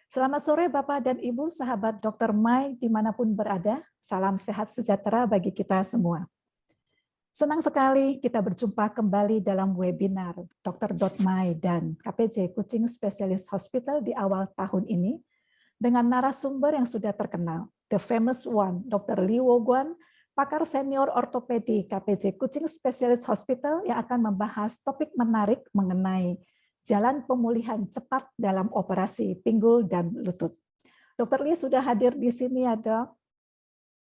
Selamat sore Bapak dan Ibu, sahabat Dr. Mai dimanapun berada. Salam sehat sejahtera bagi kita semua. Senang sekali kita berjumpa kembali dalam webinar Dr. Mai dan KPJ Kucing Specialist Hospital di awal tahun ini dengan narasumber yang sudah terkenal, the famous one, Dr. Lee Wo-Guan, pakar senior ortopedi KPJ Kucing Specialist Hospital yang akan membahas topik menarik mengenai jalan pemulihan cepat dalam operasi pinggul dan lutut. Dr. Lee sudah hadir di sini ya dok.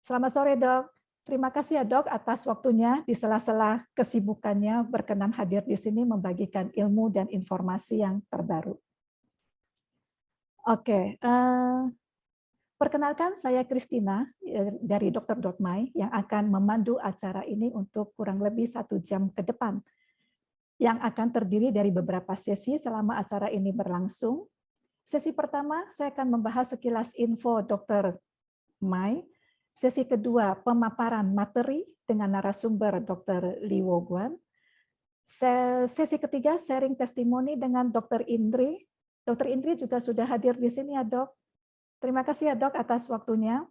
Selamat sore dok. Terima kasih ya dok atas waktunya di sela-sela kesibukannya berkenan hadir di sini membagikan ilmu dan informasi yang terbaru. Oke, perkenalkan saya Christina dari Dr. Mai yang akan memandu acara ini untuk kurang lebih 1 jam ke depan, yang akan terdiri dari beberapa sesi selama acara ini berlangsung. Sesi pertama, saya akan membahas sekilas info Dr. Mai. Sesi kedua, pemaparan materi dengan narasumber Dr. Lee Wo-Guan. Sesi ketiga, sharing testimoni dengan Dr. Indri. Dr. Indri juga sudah hadir di sini ya dok. Terima kasih ya dok atas waktunya.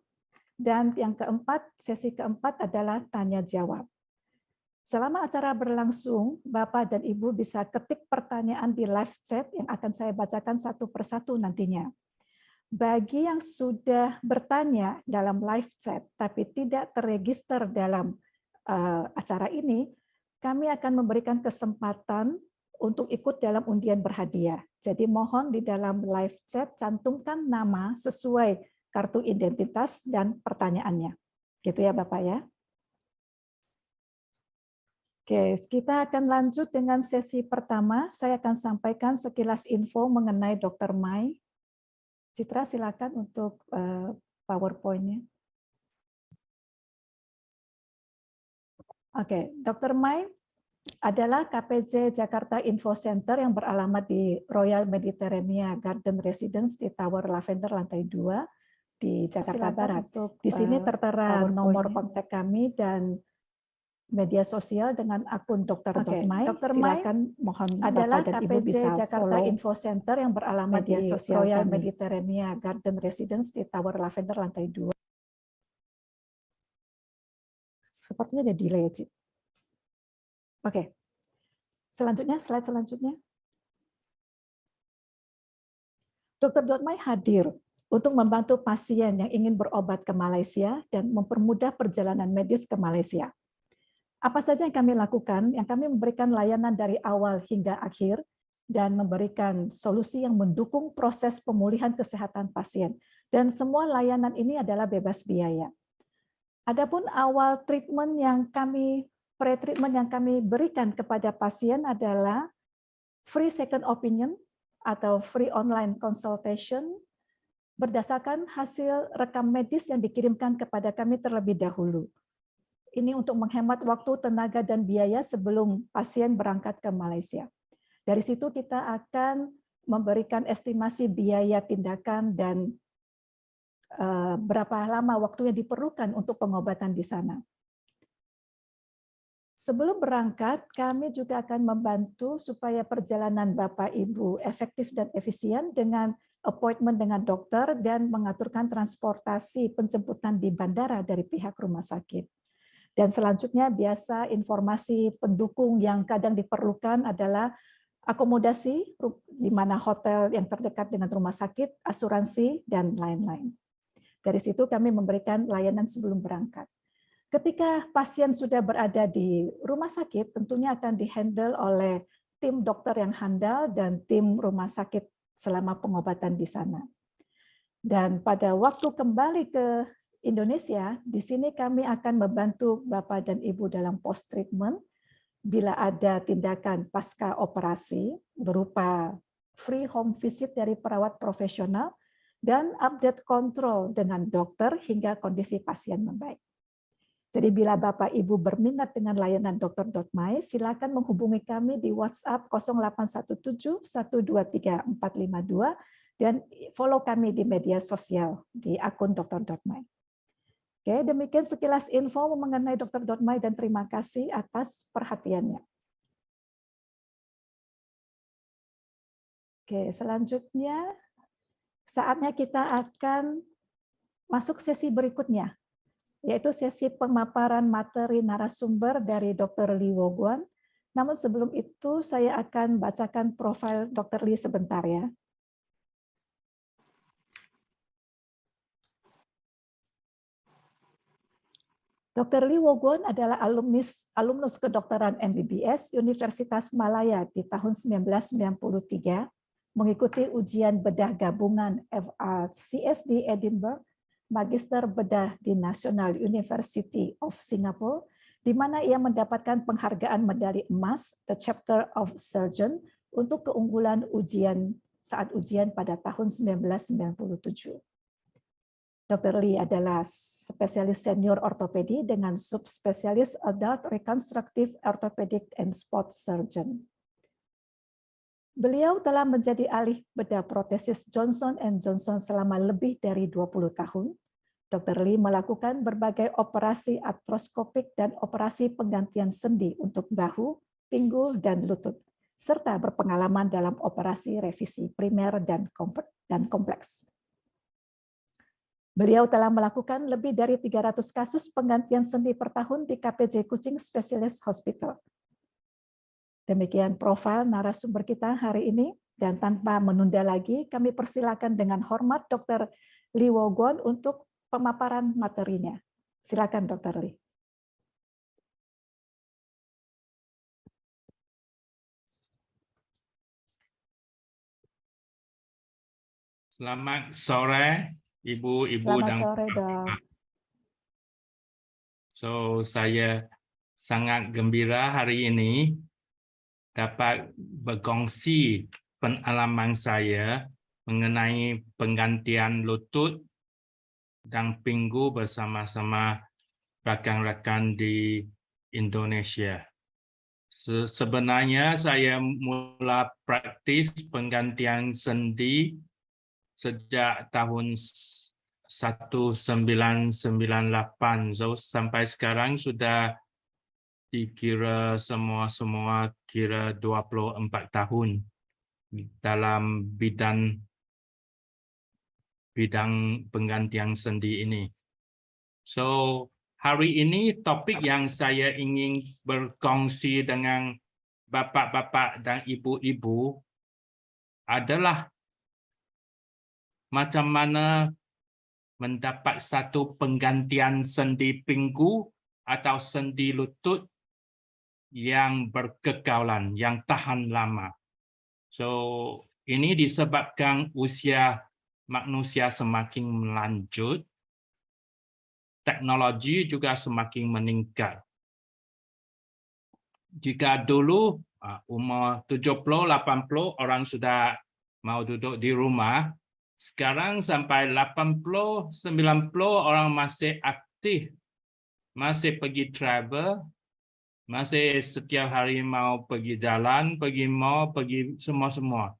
Dan yang keempat, sesi keempat adalah tanya jawab. Selama acara berlangsung, Bapak dan Ibu bisa ketik pertanyaan di live chat yang akan saya bacakan satu persatu nantinya. Bagi yang sudah bertanya dalam live chat tapi tidak terregister dalam acara ini, kami akan memberikan kesempatan untuk ikut dalam undian berhadiah. Jadi mohon di dalam live chat cantumkan nama sesuai kartu identitas dan pertanyaannya. Gitu ya Bapak ya. Oke, kita akan lanjut dengan sesi pertama. Saya akan sampaikan sekilas info mengenai Dr. Mai. Citra, silakan untuk PowerPoint-nya. Oke, Dr. Mai adalah KPJ Jakarta Info Center yang beralamat di Royal Mediterranean Garden Residence di Tower Lavender lantai 2 di Jakarta Barat. Di sini tertera nomor kontak kami dan media sosial dengan akun Dr. Mai. Dr. Mai mohon adalah Bapak dan Ibu bisa Jakarta Info Center yang beralamat di Royal Mediterranean Garden Residence di Tower Lavender lantai 2. Sepertinya ada delay, Cik. Oke. Selanjutnya, slide selanjutnya. Dr. Mai hadir untuk membantu pasien yang ingin berobat ke Malaysia dan mempermudah perjalanan medis ke Malaysia. Apa saja yang kami lakukan? Yang kami memberikan layanan dari awal hingga akhir dan memberikan solusi yang mendukung proses pemulihan kesehatan pasien. Dan semua layanan ini adalah bebas biaya. Adapun awal treatment yang kami pre-treatment yang kami berikan kepada pasien adalah free second opinion atau free online consultation berdasarkan hasil rekam medis yang dikirimkan kepada kami terlebih dahulu. Ini untuk menghemat waktu, tenaga, dan biaya sebelum pasien berangkat ke Malaysia. Dari situ kita akan memberikan estimasi biaya tindakan dan berapa lama waktu yang diperlukan untuk pengobatan di sana. Sebelum berangkat, kami juga akan membantu supaya perjalanan Bapak Ibu efektif dan efisien dengan appointment dengan dokter dan mengaturkan transportasi penjemputan di bandara dari pihak rumah sakit. Dan selanjutnya biasa informasi pendukung yang kadang diperlukan adalah akomodasi di mana hotel yang terdekat dengan rumah sakit, asuransi, dan lain-lain. Dari situ kami memberikan layanan sebelum berangkat. Ketika pasien sudah berada di rumah sakit, tentunya akan dihandle oleh tim dokter yang handal dan tim rumah sakit selama pengobatan di sana. Dan pada waktu kembali ke Indonesia, di sini kami akan membantu Bapak dan Ibu dalam post-treatment bila ada tindakan pasca operasi berupa free home visit dari perawat profesional dan update kontrol dengan dokter hingga kondisi pasien membaik. Jadi bila Bapak Ibu berminat dengan layanan Dr. Mai, silakan menghubungi kami di WhatsApp 0817 123 452 dan follow kami di media sosial di akun Dr. Mai. Oke, demikian sekilas info mengenai Dr. Mai dan terima kasih atas perhatiannya. Oke, selanjutnya saatnya kita akan masuk sesi berikutnya, yaitu sesi pemaparan materi narasumber dari Dr. Lee Wo-Guan. Namun sebelum itu saya akan bacakan profil Dr. Lee sebentar ya. Dr. Lee Wo-Guan adalah alumnus kedokteran MBBS Universitas Malaya di tahun 1993, mengikuti ujian bedah gabungan FRCS di Edinburgh, Magister Bedah di National University of Singapore, di mana ia mendapatkan penghargaan medali emas The Chapter of Surgeon untuk keunggulan saat ujian pada tahun 1997. Dr. Lee adalah spesialis senior ortopedi dengan subspesialis Adult Reconstructive Orthopedic and Sport Surgeon. Beliau telah menjadi ahli bedah protesis Johnson & Johnson selama lebih dari 20 tahun. Dr. Lee melakukan berbagai operasi artroskopik dan operasi penggantian sendi untuk bahu, pinggul, dan lutut, serta berpengalaman dalam operasi revisi primer dan kompleks. Beliau telah melakukan lebih dari 300 kasus penggantian sendi per tahun di KPJ Kuching Specialist Hospital. Demikian profil narasumber kita hari ini, dan tanpa menunda lagi, kami persilakan dengan hormat Dr. Lee Wo-Guan untuk pemaparan materinya. Silakan Dr. Lee. Selamat sore, Ibu-ibu dan sore, Dok. Saya sangat gembira hari ini dapat berkongsi pengalaman saya mengenai penggantian lutut dan pinggul bersama-sama rakan-rakan di Indonesia. Sebenarnya saya mula praktis penggantian sendi sejak tahun 1998, sampai sekarang sudah dikira semua kira 24 tahun dalam bidang penggantian sendi ini. Hari ini topik yang saya ingin berkongsi dengan bapak-bapak dan ibu-ibu adalah macam mana mendapat satu penggantian sendi pinggul atau sendi lutut yang berkekalan, yang tahan lama. Ini disebabkan usia manusia semakin melanjut, teknologi juga semakin meningkat. Jika dulu umur 70-80 orang sudah mau duduk di rumah, sekarang sampai 80-90 orang masih aktif, masih pergi travel, masih setiap hari mau pergi jalan, pergi mall, pergi semua-semua.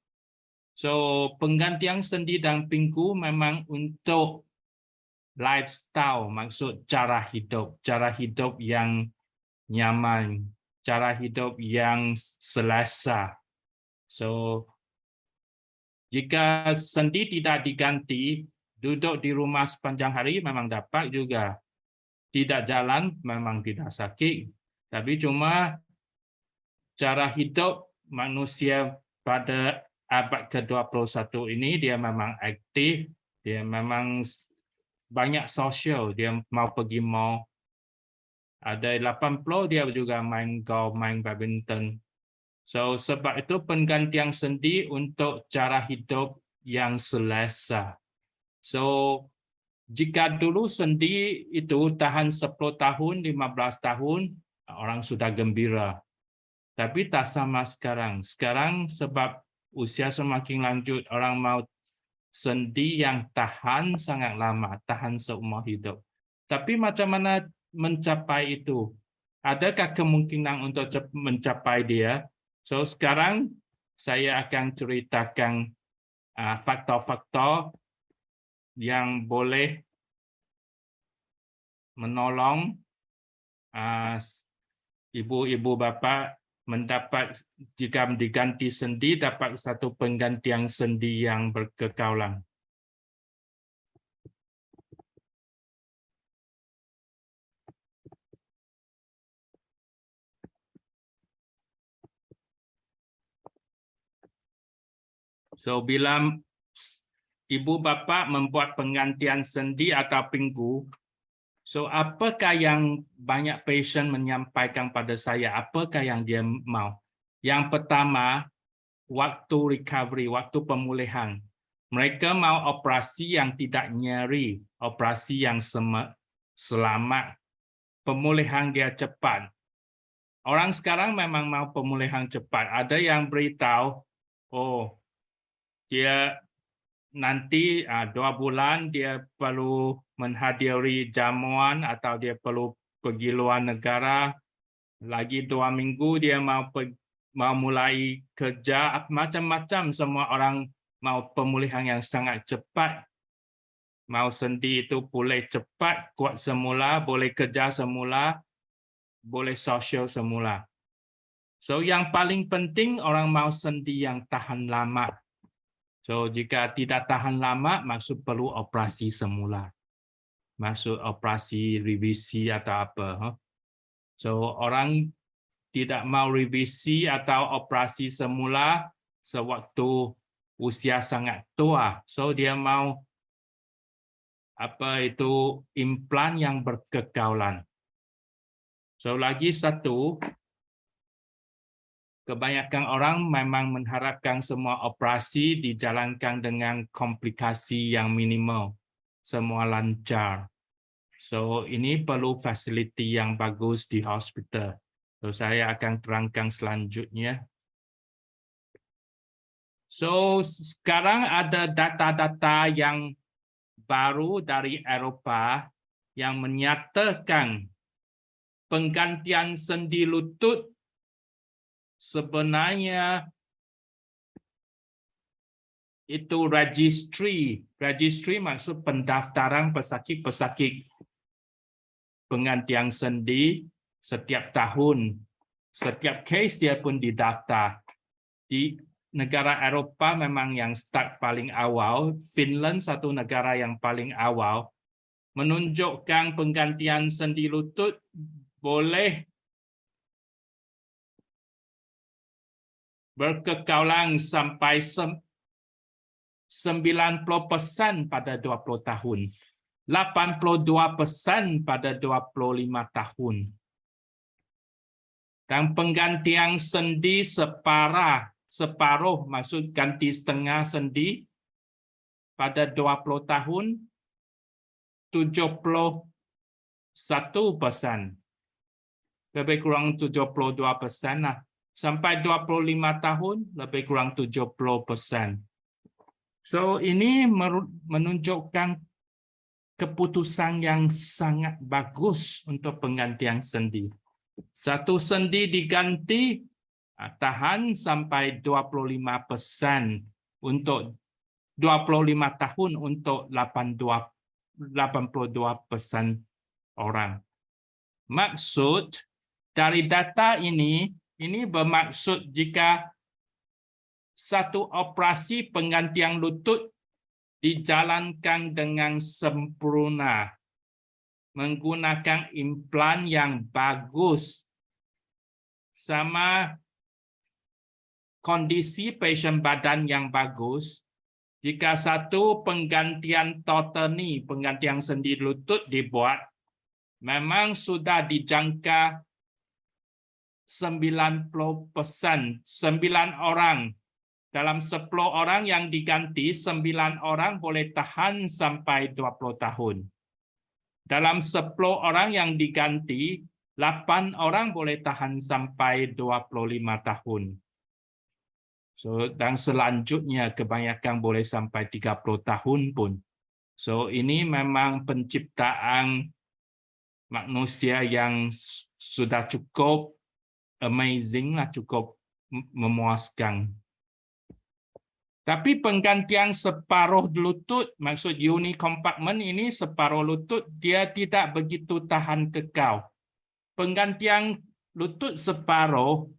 Penggantian sendi dan pinggul memang untuk lifestyle, maksud cara hidup yang nyaman, cara hidup yang selesa. Jika sendi tidak diganti, duduk di rumah sepanjang hari memang dapat juga. Tidak jalan memang tidak sakit. Tapi cuma cara hidup manusia pada abad ke-21 ini dia memang aktif, dia memang banyak sosial, dia mau pergi mall. Ada 80 dia juga main golf, main badminton. Sebab itu penggantian sendi untuk cara hidup yang selesa. Jika dulu sendi itu tahan 10 tahun, 15 tahun, orang sudah gembira. Tapi tak sama sekarang. Sekarang sebab usia semakin lanjut, orang mau sendi yang tahan sangat lama, tahan seumur hidup. Tapi macam mana mencapai itu? Adakah kemungkinan untuk mencapai dia? Sekarang saya akan ceritakan faktor-faktor yang boleh menolong ibu-ibu bapak mendapat, jika diganti sendi, dapat satu penggantian sendi yang berkekalan. So bila ibu bapa membuat penggantian sendi atau pinggul, so apakah yang banyak pasien menyampaikan pada saya, apakah yang dia mau? Yang pertama, waktu recovery, waktu pemulihan. Mereka mau operasi yang tidak nyeri, operasi yang selamat, pemulihan dia cepat. Orang sekarang memang mau pemulihan cepat. Ada yang beritahu, oh, dia nanti 2 bulan dia perlu menghadiri jamuan atau dia perlu pergi luar negara. Lagi 2 minggu dia mau mulai kerja. Macam-macam, semua orang mau pemulihan yang sangat cepat. Mau sendi itu pulih cepat, kuat semula, boleh kerja semula, boleh sosial semula. So yang paling penting orang mau sendi yang tahan lama. So jika tidak tahan lama, maksud perlu operasi semula. Maksud operasi revisi atau apa. So orang tidak mau revisi atau operasi semula sewaktu usia sangat tua. So dia mau implan yang berkekalan. So lagi satu, kebanyakan orang memang mengharapkan semua operasi dijalankan dengan komplikasi yang minimal, semua lancar. So ini perlu fasiliti yang bagus di hospital. So saya akan terangkan selanjutnya. So sekarang ada data-data yang baru dari Eropa yang menyatakan penggantian sendi lutut sebenarnya itu registry. Registry maksud pendaftaran pesakit-pesakit penggantian sendi setiap tahun. Setiap case dia pun didaftar. Di negara Eropa memang yang start paling awal. Finland satu negara yang paling awal. Menunjukkan penggantian sendi lutut boleh berkekalan sampai 90% pada 20 tahun. 82% pada 25 tahun. Dan penggantian sendi separuh maksud ganti setengah sendi pada 20 tahun 71%. Lebih kurang 72% lah. Sampai 25 tahun lebih kurang 70%. So ini menunjukkan keputusan yang sangat bagus untuk penggantian sendi. Satu sendi diganti tahan sampai 25% untuk 25 tahun untuk 82% orang. Maksud dari data ini bermaksud jika satu operasi penggantian lutut dijalankan dengan sempurna, menggunakan implan yang bagus, sama kondisi pasien badan yang bagus, jika satu penggantian total penggantian sendi lutut dibuat, memang sudah dijangka 90%, 9 orang. Dalam 10 orang yang diganti, 9 orang boleh tahan sampai 20 tahun. Dalam 10 orang yang diganti, 8 orang boleh tahan sampai 25 tahun. So, dan selanjutnya kebanyakan boleh sampai 30 tahun pun. So, ini memang penciptaan manusia yang sudah cukup amazing lah, cukup memuaskan. Tapi penggantian separuh lutut, maksud uni compartment ini separuh lutut, dia tidak begitu tahan kekal. Penggantian lutut separuh,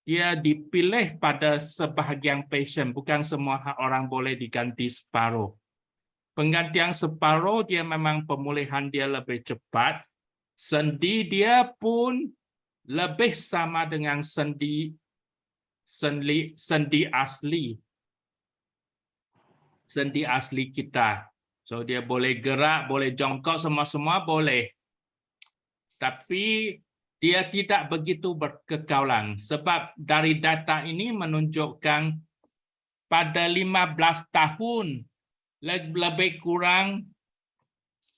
dia dipilih pada sebahagian pasien, bukan semua orang boleh diganti separuh. Penggantian separuh, dia memang pemulihan dia lebih cepat, sendi dia pun lebih sama dengan sendi asli. sendi asli kita. So dia boleh gerak, boleh jongkok, semua boleh. Tapi dia tidak begitu berkekalan sebab dari data ini menunjukkan pada 15 tahun lebih kurang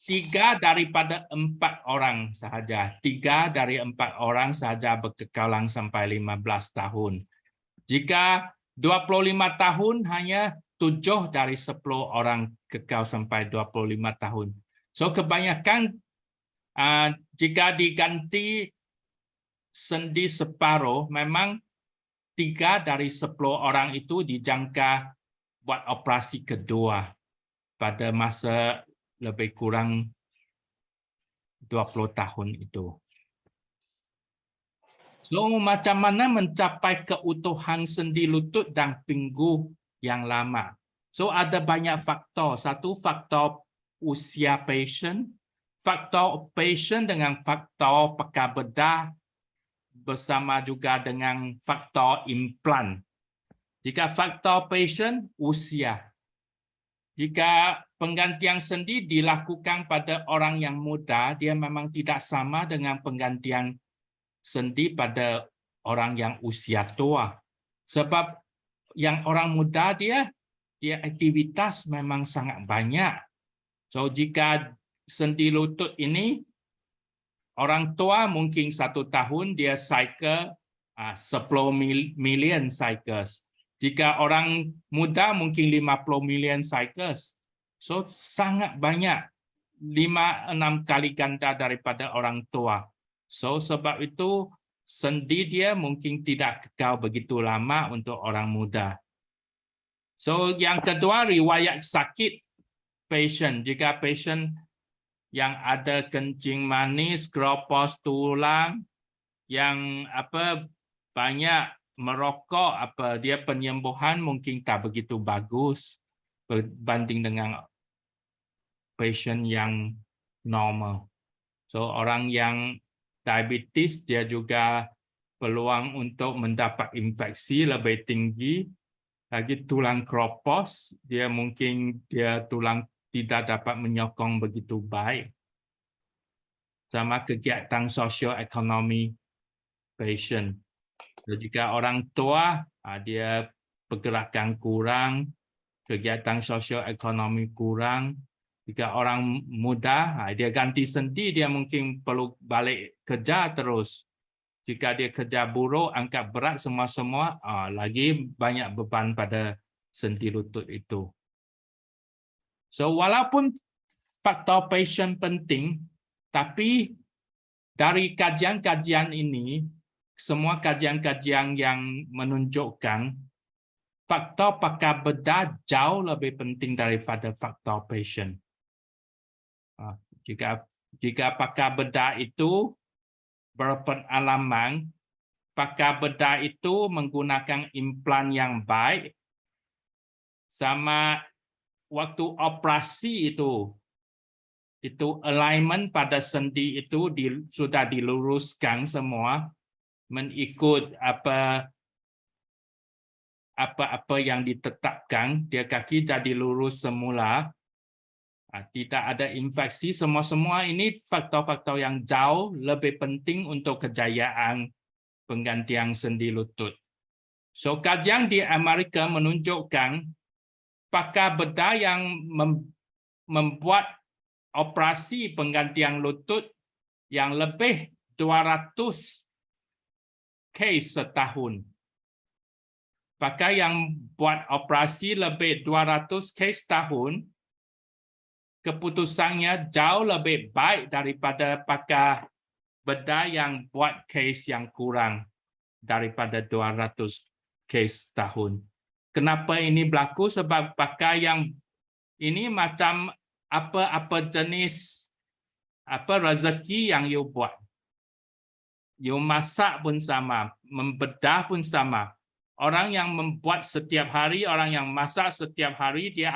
3 daripada 4 orang sahaja. 3 dari 4 orang sahaja berkekalan sampai 15 tahun. Jika 25 tahun hanya 7 dari 10 orang kekal sampai 25 tahun. So kebanyakan jika diganti sendi separuh, memang 3 dari 10 orang itu dijangka buat operasi kedua pada masa lebih kurang 20 tahun itu. So, macam mana mencapai keutuhan sendi lutut dan pinggul yang lama? So, ada banyak faktor. Satu, faktor usia pasien, faktor pasien dengan faktor pakai bedah bersama juga dengan faktor implan. Jika faktor pasien, usia. Jika penggantian sendi dilakukan pada orang yang muda, dia memang tidak sama dengan penggantian sendi pada orang yang usia tua. Sebab yang orang muda dia aktivitas memang sangat banyak. So jika sendi lutut ini orang tua mungkin 1 tahun dia cycle 10 million cycles. Jika orang muda mungkin 50 million cycles. So sangat banyak, 5-6 kali ganda daripada orang tua. So sebab itu sendi dia mungkin tidak kekal begitu lama untuk orang muda. So yang kedua, riwayat sakit pasien. Jika pasien yang ada kencing manis, keropos tulang, yang banyak merokok, dia penyembuhan mungkin tak begitu bagus berbanding dengan pasien yang normal. So orang yang diabetes dia juga peluang untuk mendapat infeksi lebih tinggi. Lagi tulang keropos, dia mungkin tulang tidak dapat menyokong begitu baik. Sama kegiatan sosioekonomi pasien. Jika orang tua, dia pergerakan kurang, kegiatan sosioekonomi kurang. Jika orang muda, dia ganti sendi, dia mungkin perlu balik kerja terus. Jika dia kerja buruk, angkat berat semua, lagi banyak beban pada sendi lutut itu. So, walaupun faktor pasien penting, tapi dari kajian-kajian ini, semua kajian-kajian yang menunjukkan faktor pakai bedah jauh lebih penting daripada faktor pasien. Jika pakai bedah itu berpengalaman, pakai bedah itu menggunakan implan yang baik, sama waktu operasi itu alignment pada sendi itu sudah diluruskan semua mengikut apa yang ditetapkan, dia kaki jadi lurus semula. Tidak ada infeksi, semua ini faktor-faktor yang jauh lebih penting untuk kejayaan penggantian sendi lutut. So, kajian di Amerika menunjukkan pakai bedah yang membuat operasi penggantian lutut yang lebih 200 case setahun. Pakai yang buat operasi lebih 200 case setahun, keputusannya jauh lebih baik daripada pakai bedah yang buat case yang kurang daripada 200 case tahun. Kenapa ini berlaku? Sebab pakai yang ini macam apa jenis rezeki yang you buat. You masak pun sama, membedah pun sama. Orang yang membuat setiap hari, orang yang masak setiap hari, dia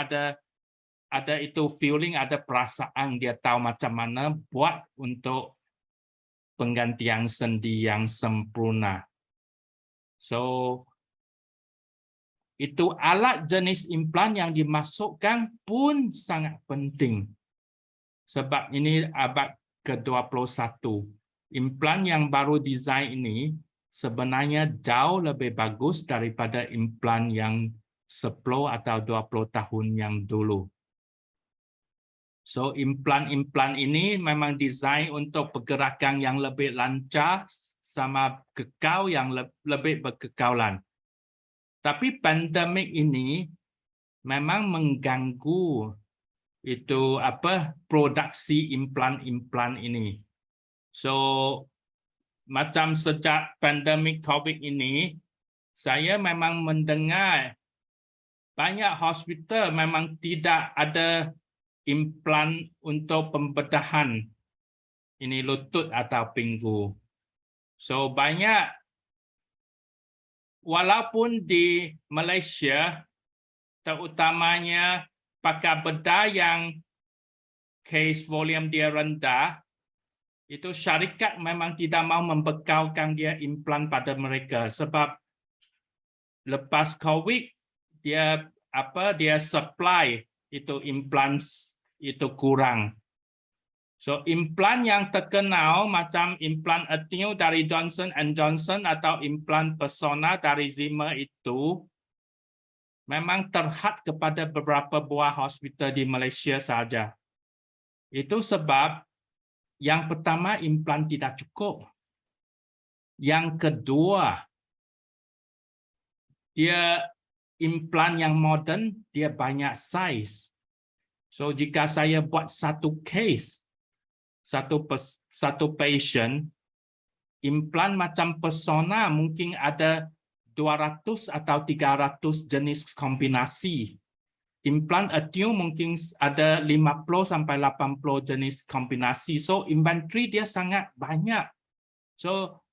ada itu feeling, ada perasaan, dia tahu macam mana buat untuk penggantian sendi yang sempurna. So, itu alat jenis implan yang dimasukkan pun sangat penting. Sebab ini abad ke-21. Implan yang baru desain ini sebenarnya jauh lebih bagus daripada implan yang 10 atau 20 tahun yang dulu. So, implan-implan ini memang desain untuk pergerakan yang lebih lancar sama kekal yang lebih berkekalan. Tapi pandemik ini memang mengganggu itu produksi implan-implan ini. So, macam sejak pandemik COVID ini, saya memang mendengar banyak hospital memang tidak ada implan untuk pembedahan ini lutut atau pinggul. So banyak, walaupun di Malaysia terutamanya pakai bedah yang case volume dia rendah, itu syarikat memang tidak mau membekalkan dia implan pada mereka sebab lepas COVID dia supply itu implan itu kurang. So implan yang terkenal macam implan Attune dari Johnson & Johnson atau implan Persona dari Zimmer itu memang terhad kepada beberapa buah hospital di Malaysia saja. Itu sebab yang pertama implan tidak cukup. Yang kedua, dia implan yang modern dia banyak size. So jika saya buat satu case, satu patient, implan macam Persona mungkin ada 200 atau 300 jenis kombinasi. Implan Attune mungkin ada 50 sampai 80 jenis kombinasi. So inventory dia sangat banyak. So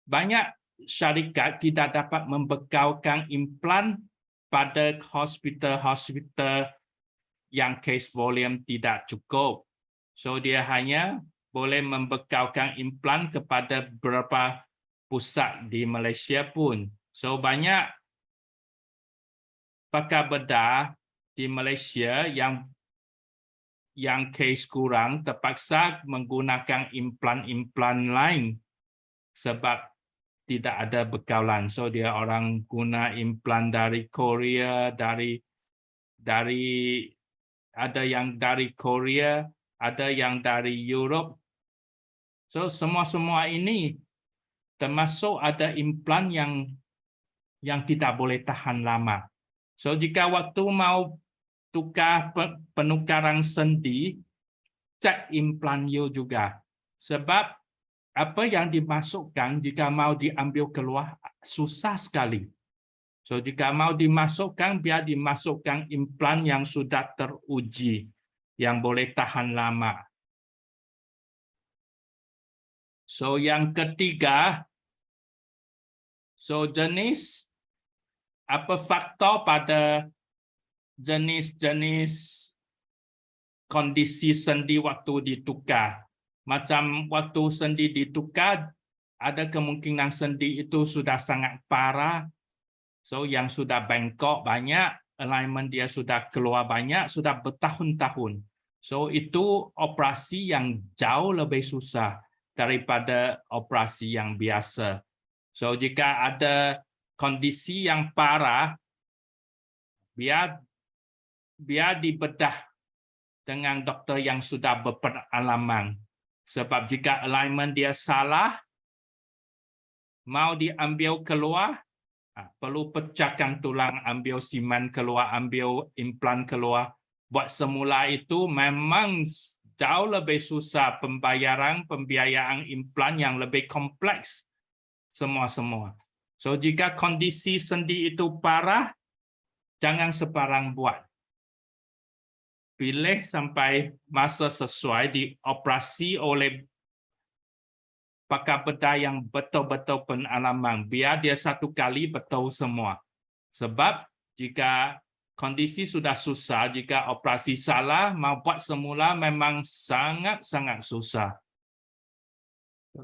banyak syarikat tidak dapat membekalkan implan pada hospital-hospital yang case volume tidak cukup. So dia hanya boleh membekalkan implan kepada beberapa pusat di Malaysia pun. So banyak pakar bedah di Malaysia yang case kurang terpaksa menggunakan implan-implan lain sebab tidak ada bekalan. So dia orang guna implan dari Korea, ada yang dari Korea, ada yang dari Europe. So semua ini termasuk ada implan yang tidak boleh tahan lama. So jika waktu mau tukar penukaran sendi, cek implan you juga. Sebab apa yang dimasukkan jika mau diambil keluar susah sekali. So jika mau dimasukkan, biar dimasukkan implan yang sudah teruji, yang boleh tahan lama. So yang ketiga, so jenis faktor pada jenis-jenis kondisi sendi waktu ditukar. Macam waktu sendi ditukar, ada kemungkinan sendi itu sudah sangat parah. So yang sudah bengkok banyak, alignment dia sudah keluar banyak, sudah bertahun-tahun. So itu operasi yang jauh lebih susah daripada operasi yang biasa. So jika ada kondisi yang parah, biar dibedah dengan doktor yang sudah berpengalaman. Sebab jika alignment dia salah, mau diambil keluar, perlu pecahkan tulang, ambil siman keluar, ambil implan keluar. Buat semula itu memang jauh lebih susah pembiayaan implan yang lebih kompleks semua. So jika kondisi sendi itu parah, jangan sebarang buat. Pilih sampai masa sesuai dioperasi oleh pakar bedah yang betul-betul pengalaman. Biar dia satu kali betul semua. Sebab jika kondisi sudah susah, jika operasi salah, mau buat semula memang sangat-sangat susah.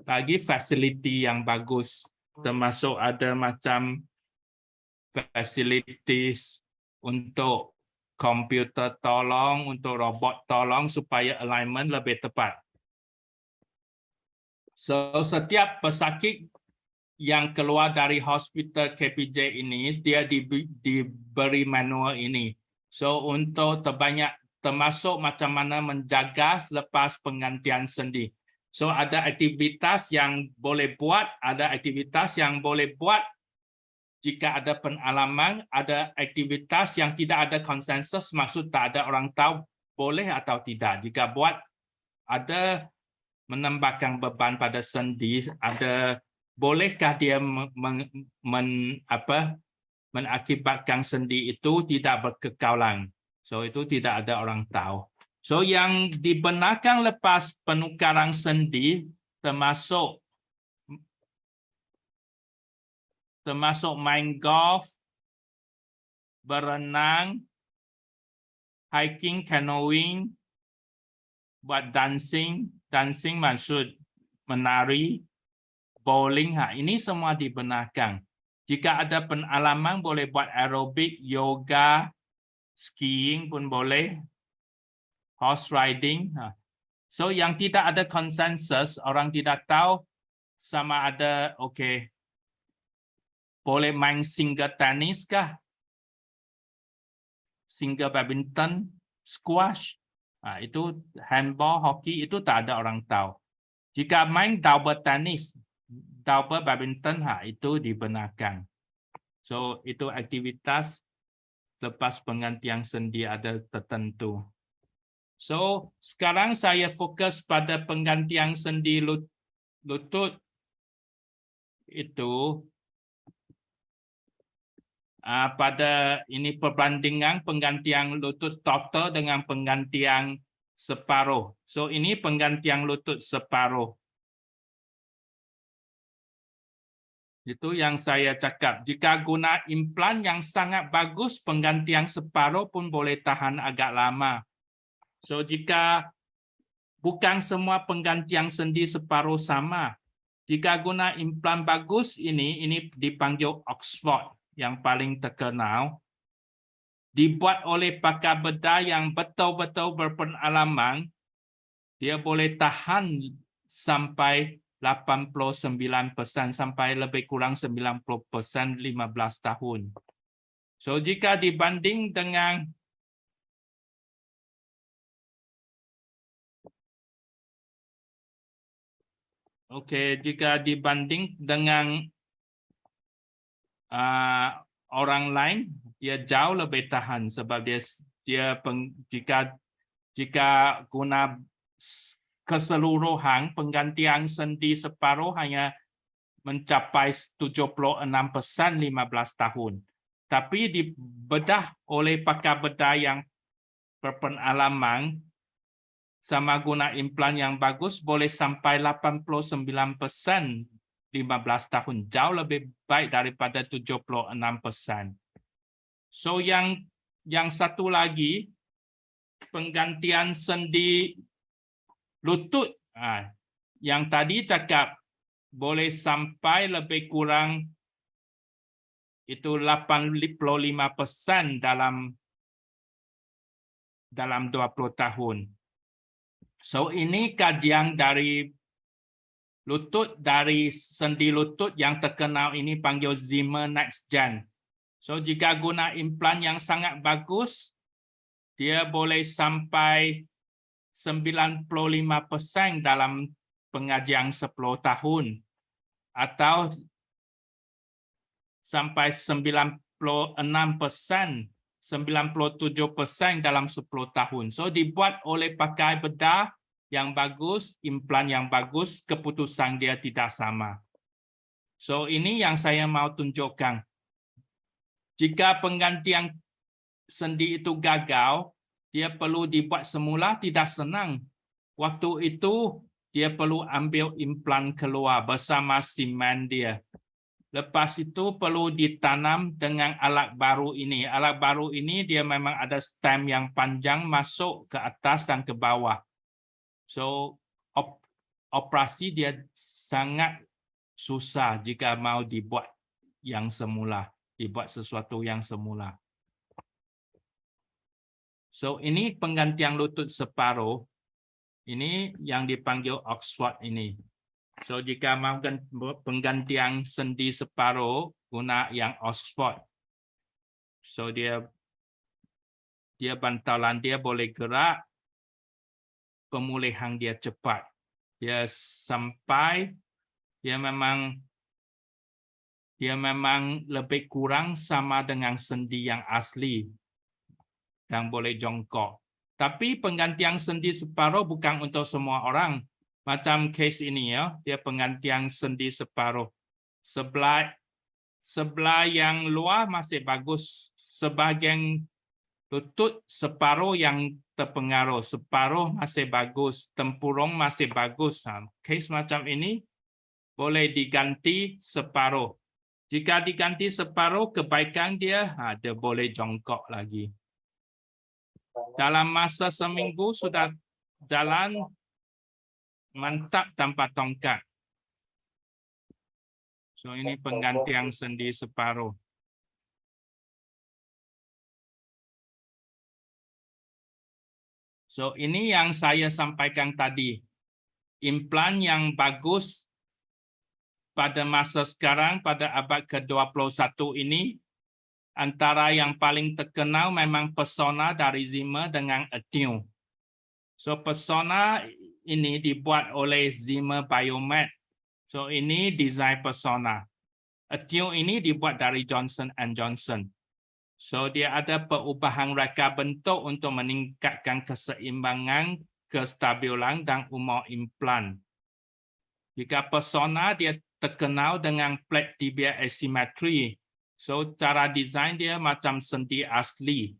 Lagi fasiliti yang bagus, termasuk ada macam facilities untuk komputer tolong, untuk robot tolong supaya alignment lebih tepat. So, setiap pesakit yang keluar dari hospital KPJ ini, dia diberi manual ini. So, untuk termasuk macam mana menjaga lepas penggantian sendi. So, ada aktivitas yang boleh buat, ada aktivitas yang boleh buat jika ada pengalaman, ada aktivitas yang tidak ada konsensus, maksud tak ada orang tahu boleh atau tidak. Jika buat, ada menambahkan beban pada sendi, ada bolehkah dia mengakibatkan sendi itu tidak berkekalan. So itu tidak ada orang tahu. So yang dibenarkan lepas penukaran sendi termasuk main golf, berenang, hiking, canoeing, buat dancing maksud menari, bowling, ini semua dibenarkan. Jika ada pengalaman boleh buat aerobik, yoga, skiing pun boleh, horse riding. So yang tidak ada konsensus, orang tidak tahu sama ada boleh main single tenis kah? Single badminton, squash, itu handball, hoki, itu tak ada orang tahu. Jika main double tenis, double badminton, itu dibenarkan. So itu aktivitas lepas penggantian sendi ada tertentu. So sekarang saya fokus pada penggantian sendi lutut. Itu pada ini perbandingan penggantian lutut total dengan penggantian separuh. So ini penggantian lutut separuh. Itu yang saya cakap. Jika guna implan yang sangat bagus, penggantian separuh pun boleh tahan agak lama. So jika bukan semua penggantian sendi separuh sama. Jika guna implan bagus ini dipanggil Oxford yang paling terkenal, dibuat oleh pakar bedah yang betul-betul berpengalaman, dia boleh tahan sampai 89%, sampai lebih kurang 90%, 15 tahun. So jika dibanding dengan jika dibanding dengan orang lain, dia jauh lebih tahan sebab jika guna keseluruhan penggantian sendi separuh hanya mencapai 76% 15 tahun. Tapi dibedah oleh pakar bedah yang berpengalaman sama guna implan yang bagus boleh sampai 89% 15 tahun, jauh lebih baik daripada 76%. So yang satu lagi penggantian sendi lutut, yang tadi cakap boleh sampai lebih kurang itu 85% dalam 20 tahun. So ini kajian dari lutut, dari sendi lutut yang terkenal ini panggil Zimmer Next Gen. So jika guna implan yang sangat bagus, dia boleh sampai 95% dalam pengajian 10 tahun. Atau sampai 96%, 97% dalam 10 tahun. So dibuat oleh pakar bedah yang bagus, implan yang bagus, keputusan dia tidak sama. So ini yang saya mau tunjukkan. Jika penggantian sendi itu gagal, dia perlu dibuat semula, tidak senang. Waktu itu dia perlu ambil implan keluar bersama semen dia. Lepas itu perlu ditanam dengan alat baru ini. Alat baru ini dia memang ada stem yang panjang masuk ke atas dan ke bawah. So, operasi dia sangat susah jika mau dibuat yang semula. dibuat sesuatu yang semula. So ini penggantian lutut separuh, ini yang dipanggil Oxford ini. So jika mau penggantian sendi separuh, guna yang Oxford. So dia bantalan dia boleh gerak, pemulihan dia cepat. Dia sampai dia memang lebih kurang sama dengan sendi yang asli yang boleh jongkok. Tapi penggantian sendi separuh bukan untuk semua orang. Macam case ini ya, dia penggantian sendi separuh. Sebelah yang luar masih bagus. Sebahagian lutut separuh yang terpengaruh. Separuh masih bagus. Tempurung masih bagus. Case macam ini boleh diganti separuh. Jika diganti separuh, kebaikan dia boleh jongkok lagi. Dalam masa seminggu sudah jalan mantap tanpa tongkat. So ini penggantian sendi separuh. So ini yang saya sampaikan tadi. Implan yang bagus pada masa sekarang, pada abad ke-21 ini, antara yang paling terkenal memang Persona dari Zimmer dengan Attune. So Persona ini dibuat oleh Zimmer Biomet. So ini desain Persona. Attune ini dibuat dari Johnson & Johnson. So dia ada perubahan reka bentuk untuk meningkatkan keseimbangan, kestabilan dan umur implan. Jika Persona dia terkenal dengan plate tibia asymmetry. So cara desain dia macam sendi asli.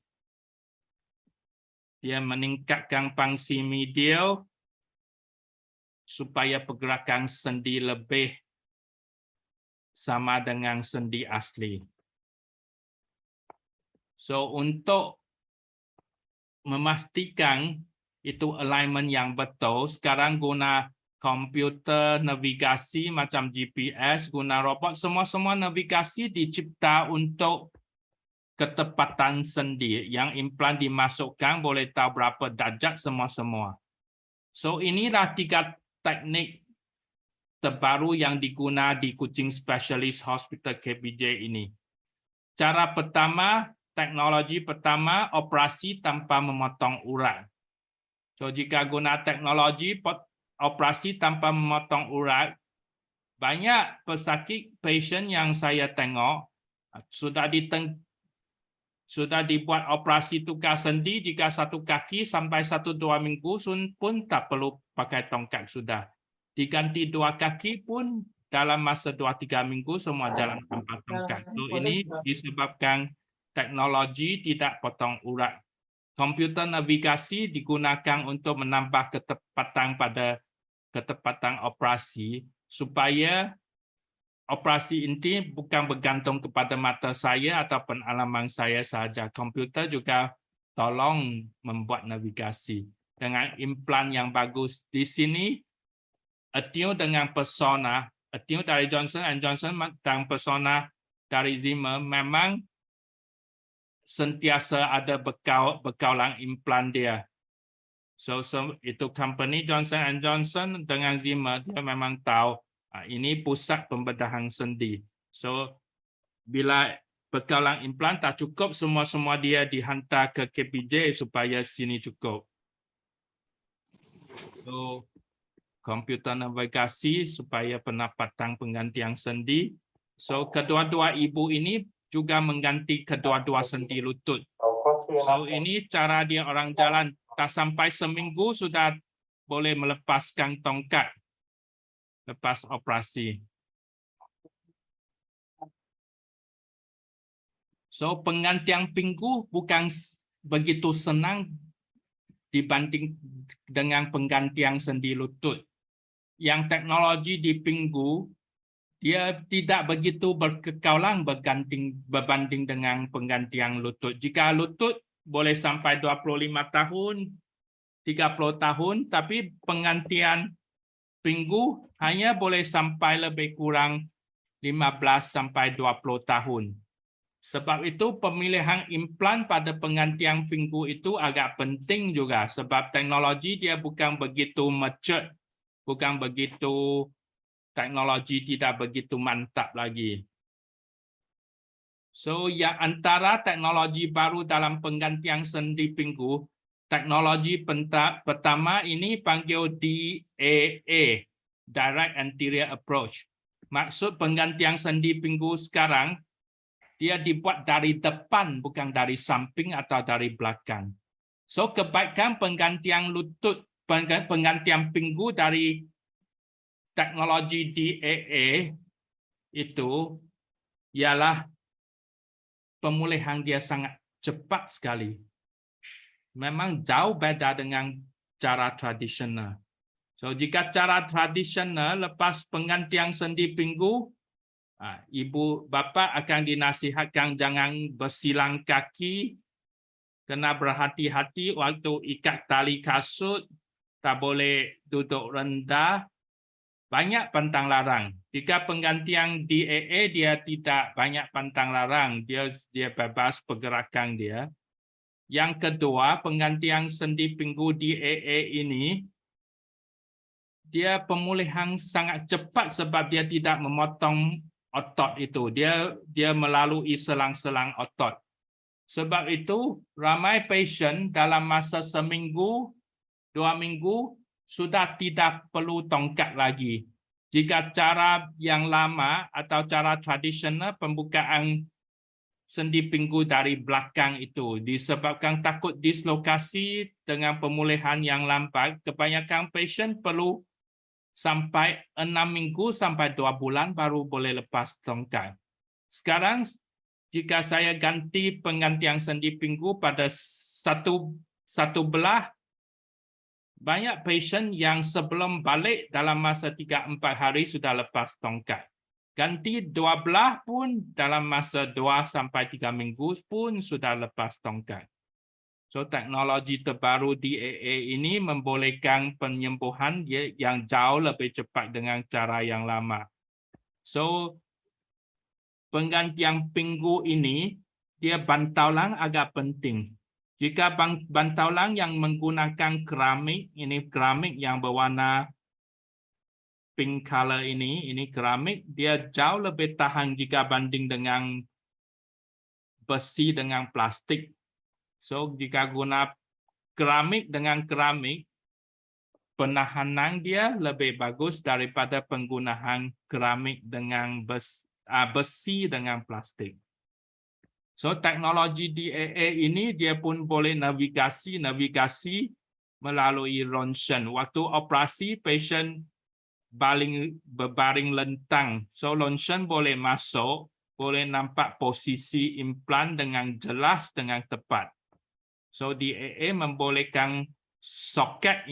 Dia meningkatkan pangsi medial supaya pergerakan sendi lebih sama dengan sendi asli. So untuk memastikan itu alignment yang betul, sekarang guna komputer navigasi macam GPS, guna robot, semua navigasi dicipta untuk ketepatan sendi. Yang implan dimasukkan boleh tahu berapa darjat semua. So inilah 3 teknik terbaru yang digunakan di Kuching Specialist Hospital KBJ ini. Cara pertama, teknologi pertama, operasi tanpa memotong urat. So jika guna teknologi operasi tanpa memotong urat, banyak pesakit pasien yang saya tengok sudah dibuat operasi tukar sendi, jika satu kaki sampai 1-2 minggu pun tak perlu pakai tongkat sudah. Diganti 2 kaki pun dalam masa 2-3 minggu semua jalan tanpa tongkat. So ini disebabkan teknologi tidak potong urat. Komputer navigasi digunakan untuk menambah ketepatan operasi supaya operasi ini bukan bergantung kepada mata saya atau pengalaman saya sahaja. Komputer juga tolong membuat navigasi dengan implan yang bagus. Di sini Attune dengan Persona, Attune dari Johnson & Johnson dan Persona dari Zimmer memang sentiasa ada bekalan implan dia. So itu company Johnson & Johnson dengan Zimmer dia memang tahu ini pusat pembedahan sendi. So bila bekalan implan tak cukup, semua dia dihantar ke KPJ supaya sini cukup. So komputer navigasi supaya pendapatan penggantian sendi. So kedua-dua ibu ini juga mengganti kedua-dua sendi lutut. So ini cara dia orang jalan, tak sampai seminggu sudah boleh melepaskan tongkat lepas operasi. So penggantian pinggul bukan begitu senang dibanding dengan penggantian sendi lutut. Yang teknologi di pinggul dia tidak begitu berkekalan berbanding dengan penggantian lutut. Jika lutut boleh sampai 25 tahun, 30 tahun, tapi penggantian pinggul hanya boleh sampai lebih kurang 15 sampai 20 tahun. Sebab itu pemilihan implan pada penggantian pinggul itu agak penting juga sebab teknologi dia bukan begitu mature, bukan begitu teknologi tidak begitu mantap lagi. So yang antara teknologi baru dalam penggantian sendi pinggul, teknologi pertama ini panggil DAA, Direct Anterior Approach. Maksud penggantian sendi pinggul sekarang dia dibuat dari depan, bukan dari samping atau dari belakang. So, kebaikan penggantian lutut, penggantian pinggul dari teknologi DAA itu ialah pemulihan dia sangat cepat sekali. Memang jauh beda dengan cara tradisional. So, jika cara tradisional lepas penggantian sendi pinggul, ibu bapa akan dinasihatkan jangan bersilang kaki, kena berhati-hati waktu ikat tali kasut, tak boleh duduk rendah, banyak pantang larang. Jika penggantian DAA dia tidak banyak pantang larang, dia bebas pergerakan dia. Yang kedua, penggantian sendi pinggul DAA ini dia pemulihan sangat cepat sebab dia tidak memotong otot itu, dia melalui selang-selang otot. Sebab itu ramai pasien dalam masa seminggu, 2 minggu sudah tidak perlu tongkat lagi. Jika cara yang lama atau cara tradisional pembukaan sendi pinggul dari belakang itu disebabkan takut dislokasi dengan pemulihan yang lambat, kebanyakan pasien perlu sampai 6 minggu sampai 2 bulan baru boleh lepas tongkat. Sekarang, jika saya ganti penggantian sendi pinggul pada satu belah, banyak pasien yang sebelum balik dalam masa 3-4 hari sudah lepas tongkat. Ganti 2 belah pun dalam masa 2-3 minggu pun sudah lepas tongkat. So, teknologi terbaru DAA ini membolehkan penyembuhan yang jauh lebih cepat dengan cara yang lama. So, penggantian pinggul ini, dia bantaulang agak penting. Jika bantaulang yang menggunakan keramik, ini keramik yang berwarna pink color ini keramik, dia jauh lebih tahan jika banding dengan besi dengan plastik. So, jika guna keramik dengan keramik, penahanan dia lebih bagus daripada penggunaan keramik dengan besi dengan plastik. So, teknologi DAA ini dia pun boleh navigasi melalui ronsen. Waktu operasi, pasien berbaring lentang. So, ronsen boleh masuk, boleh nampak posisi implan dengan jelas, dengan tepat. So, DAA membolehkan soket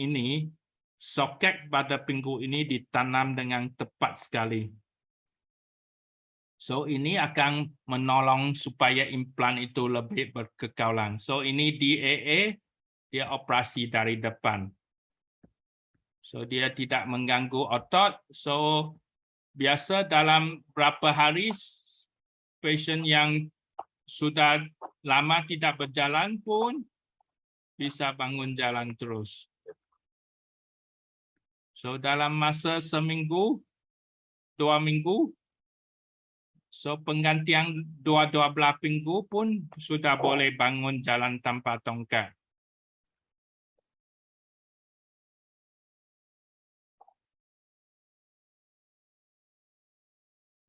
pada pinggul ini ditanam dengan tepat sekali. So, ini akan menolong supaya implan itu lebih berkekalan. So, ini DAA, dia operasi dari depan. So, dia tidak mengganggu otot. So, biasa dalam berapa hari, pasien yang sudah lama tidak berjalan pun bisa bangun jalan terus. So, dalam masa seminggu, 2 minggu, so penggantian dua belah pinggul pun sudah boleh bangun jalan tanpa tongkat.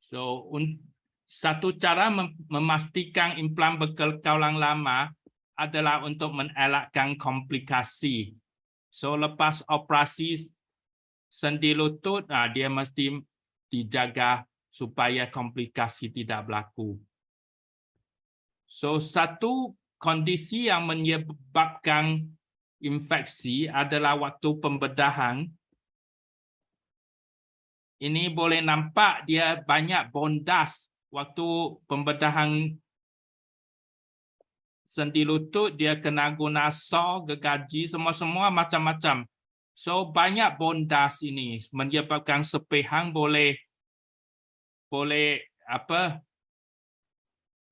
So, satu cara memastikan implan berkekalan lama adalah untuk mengelakkan komplikasi. So, lepas operasi sendi lutut, dia mesti dijaga supaya komplikasi tidak berlaku. So, satu kondisi yang menyebabkan infeksi adalah waktu pembedahan. Ini boleh nampak dia banyak bondas waktu pembedahan sendi lutut, dia kena guna saw, gergaji, semua macam-macam. So, banyak bondas ini menyebabkan sepihang boleh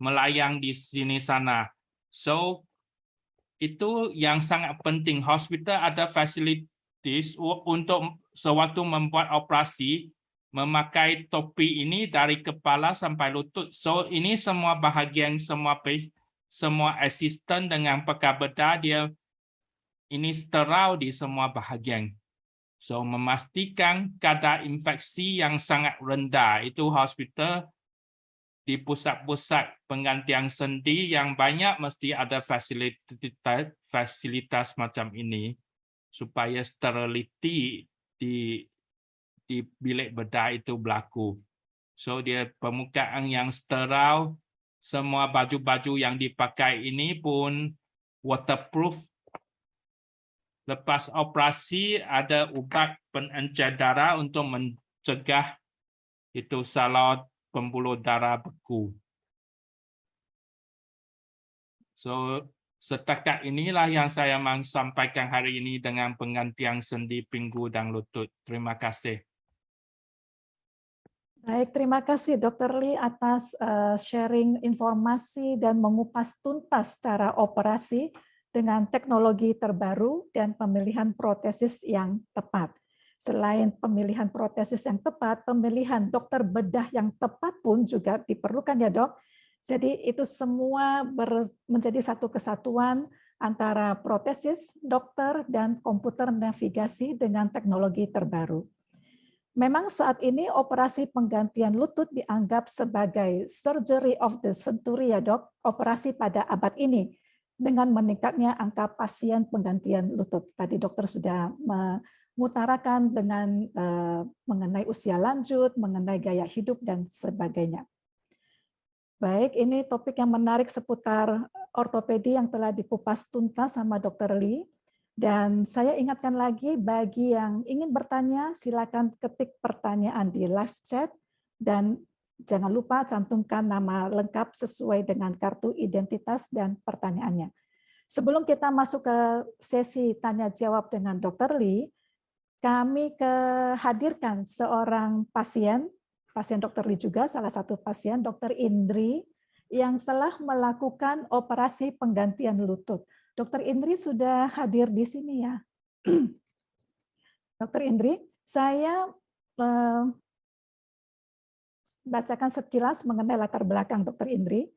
melayang di sini sana. So itu yang sangat penting. Hospital ada fasilitas untuk sewaktu membuat operasi memakai topi ini dari kepala sampai lutut. So ini semua bahagian semua asisten dengan pakai bedah dia ini steril di semua bahagian. So memastikan kadar infeksi yang sangat rendah. Itu hospital di pusat-pusat penggantian sendi yang banyak mesti ada fasilitas macam ini supaya sterility di bilik bedah itu berlaku. So dia permukaan yang steril, semua baju-baju yang dipakai ini pun waterproof. Lepas operasi ada ubat penencer darah untuk mencegah itu salur pembuluh darah beku. So setakat inilah yang saya mau sampaikan hari ini dengan penggantian sendi pinggul dan lutut. Terima kasih. Baik, terima kasih Dr. Lee atas sharing informasi dan mengupas tuntas cara operasi dengan teknologi terbaru dan pemilihan protesis yang tepat. Selain pemilihan protesis yang tepat, pemilihan dokter bedah yang tepat pun juga diperlukan ya dok. Jadi itu semua menjadi satu kesatuan antara protesis, dokter, dan komputer navigasi dengan teknologi terbaru. Memang saat ini operasi penggantian lutut dianggap sebagai surgery of the century ya dok, operasi pada abad ini dengan meningkatnya angka pasien penggantian lutut. Tadi dokter sudah mengutarakan dengan mengenai usia lanjut, mengenai gaya hidup, dan sebagainya. Baik, ini topik yang menarik seputar ortopedi yang telah dikupas tuntas sama Dr. Lee. Dan saya ingatkan lagi bagi yang ingin bertanya, silakan ketik pertanyaan di live chat dan jangan lupa cantumkan nama lengkap sesuai dengan kartu identitas dan pertanyaannya. Sebelum kita masuk ke sesi tanya jawab dengan Dr. Lee, kami hadirkan seorang pasien Dr. Lee juga, salah satu pasien, Dr. Indri, yang telah melakukan operasi penggantian lutut. Dr. Indri sudah hadir di sini ya. Dr. Indri, saya bacakan sekilas mengenai latar belakang Dr. Indri.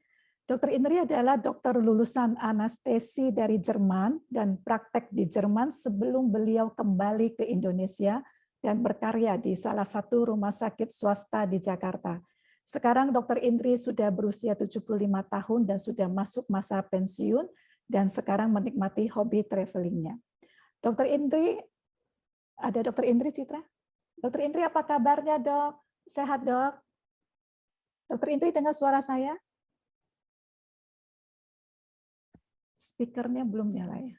Dr. Indri adalah dokter lulusan anestesi dari Jerman dan praktek di Jerman sebelum beliau kembali ke Indonesia dan berkarya di salah satu rumah sakit swasta di Jakarta. Sekarang Dr. Indri sudah berusia 75 tahun dan sudah masuk masa pensiun dan sekarang menikmati hobi travelingnya. Dr. Indri, ada Dr. Indri Citra? Dr. Indri apa kabarnya dok? Sehat dok? Dr. Indri dengar suara saya? Speakernya belum nyala ya.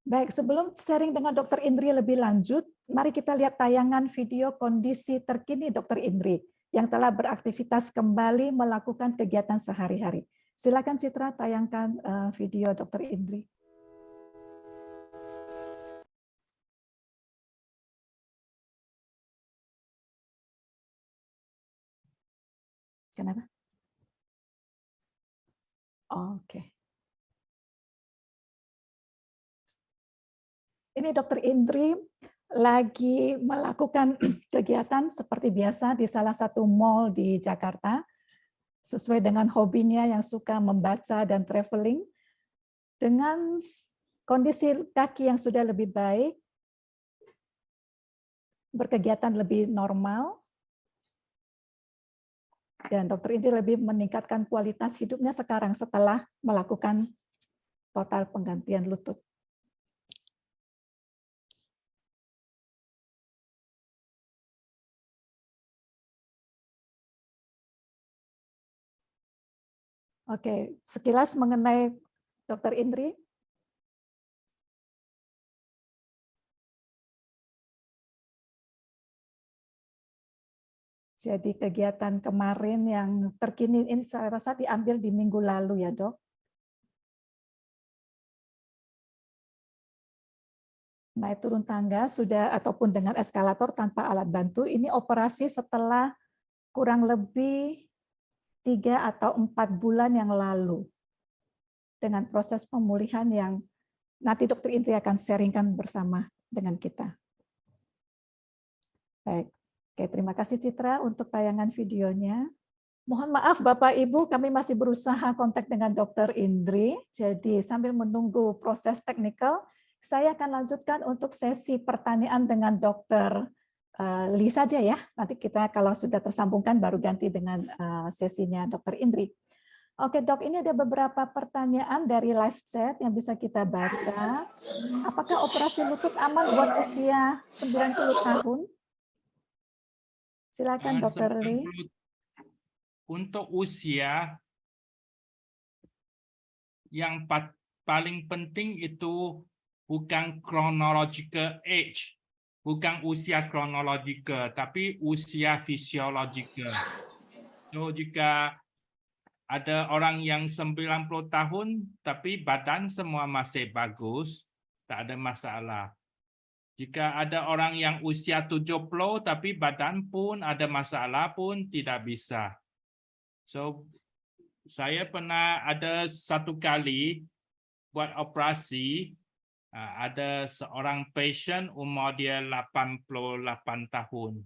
Baik, sebelum sharing dengan Dr. Indri lebih lanjut, mari kita lihat tayangan video kondisi terkini Dr. Indri yang telah beraktivitas kembali melakukan kegiatan sehari-hari. Silakan Citra tayangkan video Dr. Indri. Kenapa? Oke. Ini Dr. Indri lagi melakukan kegiatan seperti biasa di salah satu mall di Jakarta, sesuai dengan hobinya yang suka membaca dan traveling. Dengan kondisi kaki yang sudah lebih baik, berkegiatan lebih normal, dan Dr. Indri lebih meningkatkan kualitas hidupnya sekarang setelah melakukan total penggantian lutut. Oke, sekilas mengenai Dr. Indri. Jadi kegiatan kemarin yang terkini ini saya rasa diambil di minggu lalu ya dok. Naik turun tangga sudah ataupun dengan eskalator tanpa alat bantu. Ini operasi setelah kurang lebih 3 atau 4 bulan yang lalu dengan proses pemulihan yang nanti Dr. Indri akan sharingkan bersama dengan kita. Baik, oke, terima kasih Citra untuk tayangan videonya. Mohon maaf Bapak Ibu, kami masih berusaha kontak dengan Dr. Indri. Jadi sambil menunggu proses teknikal, saya akan lanjutkan untuk sesi pertanyaan dengan Dr. Lee saja ya. Nanti kita kalau sudah tersambungkan baru ganti dengan sesinya Dr. Indri. Oke Dok, ini ada beberapa pertanyaan dari live chat yang bisa kita baca. Apakah operasi lutut aman buat usia 90 tahun? Silakan Dr. Lee. Untuk usia yang paling penting itu bukan chronological age, bukan usia kronologikal, tapi usia fisiologikal. So, jika ada orang yang 90 tahun, tapi badan semua masih bagus, tak ada masalah. Jika ada orang yang usia 70, tapi badan pun ada masalah pun tidak bisa. So, saya pernah ada satu kali buat operasi, ada seorang pasien umur dia 88 tahun.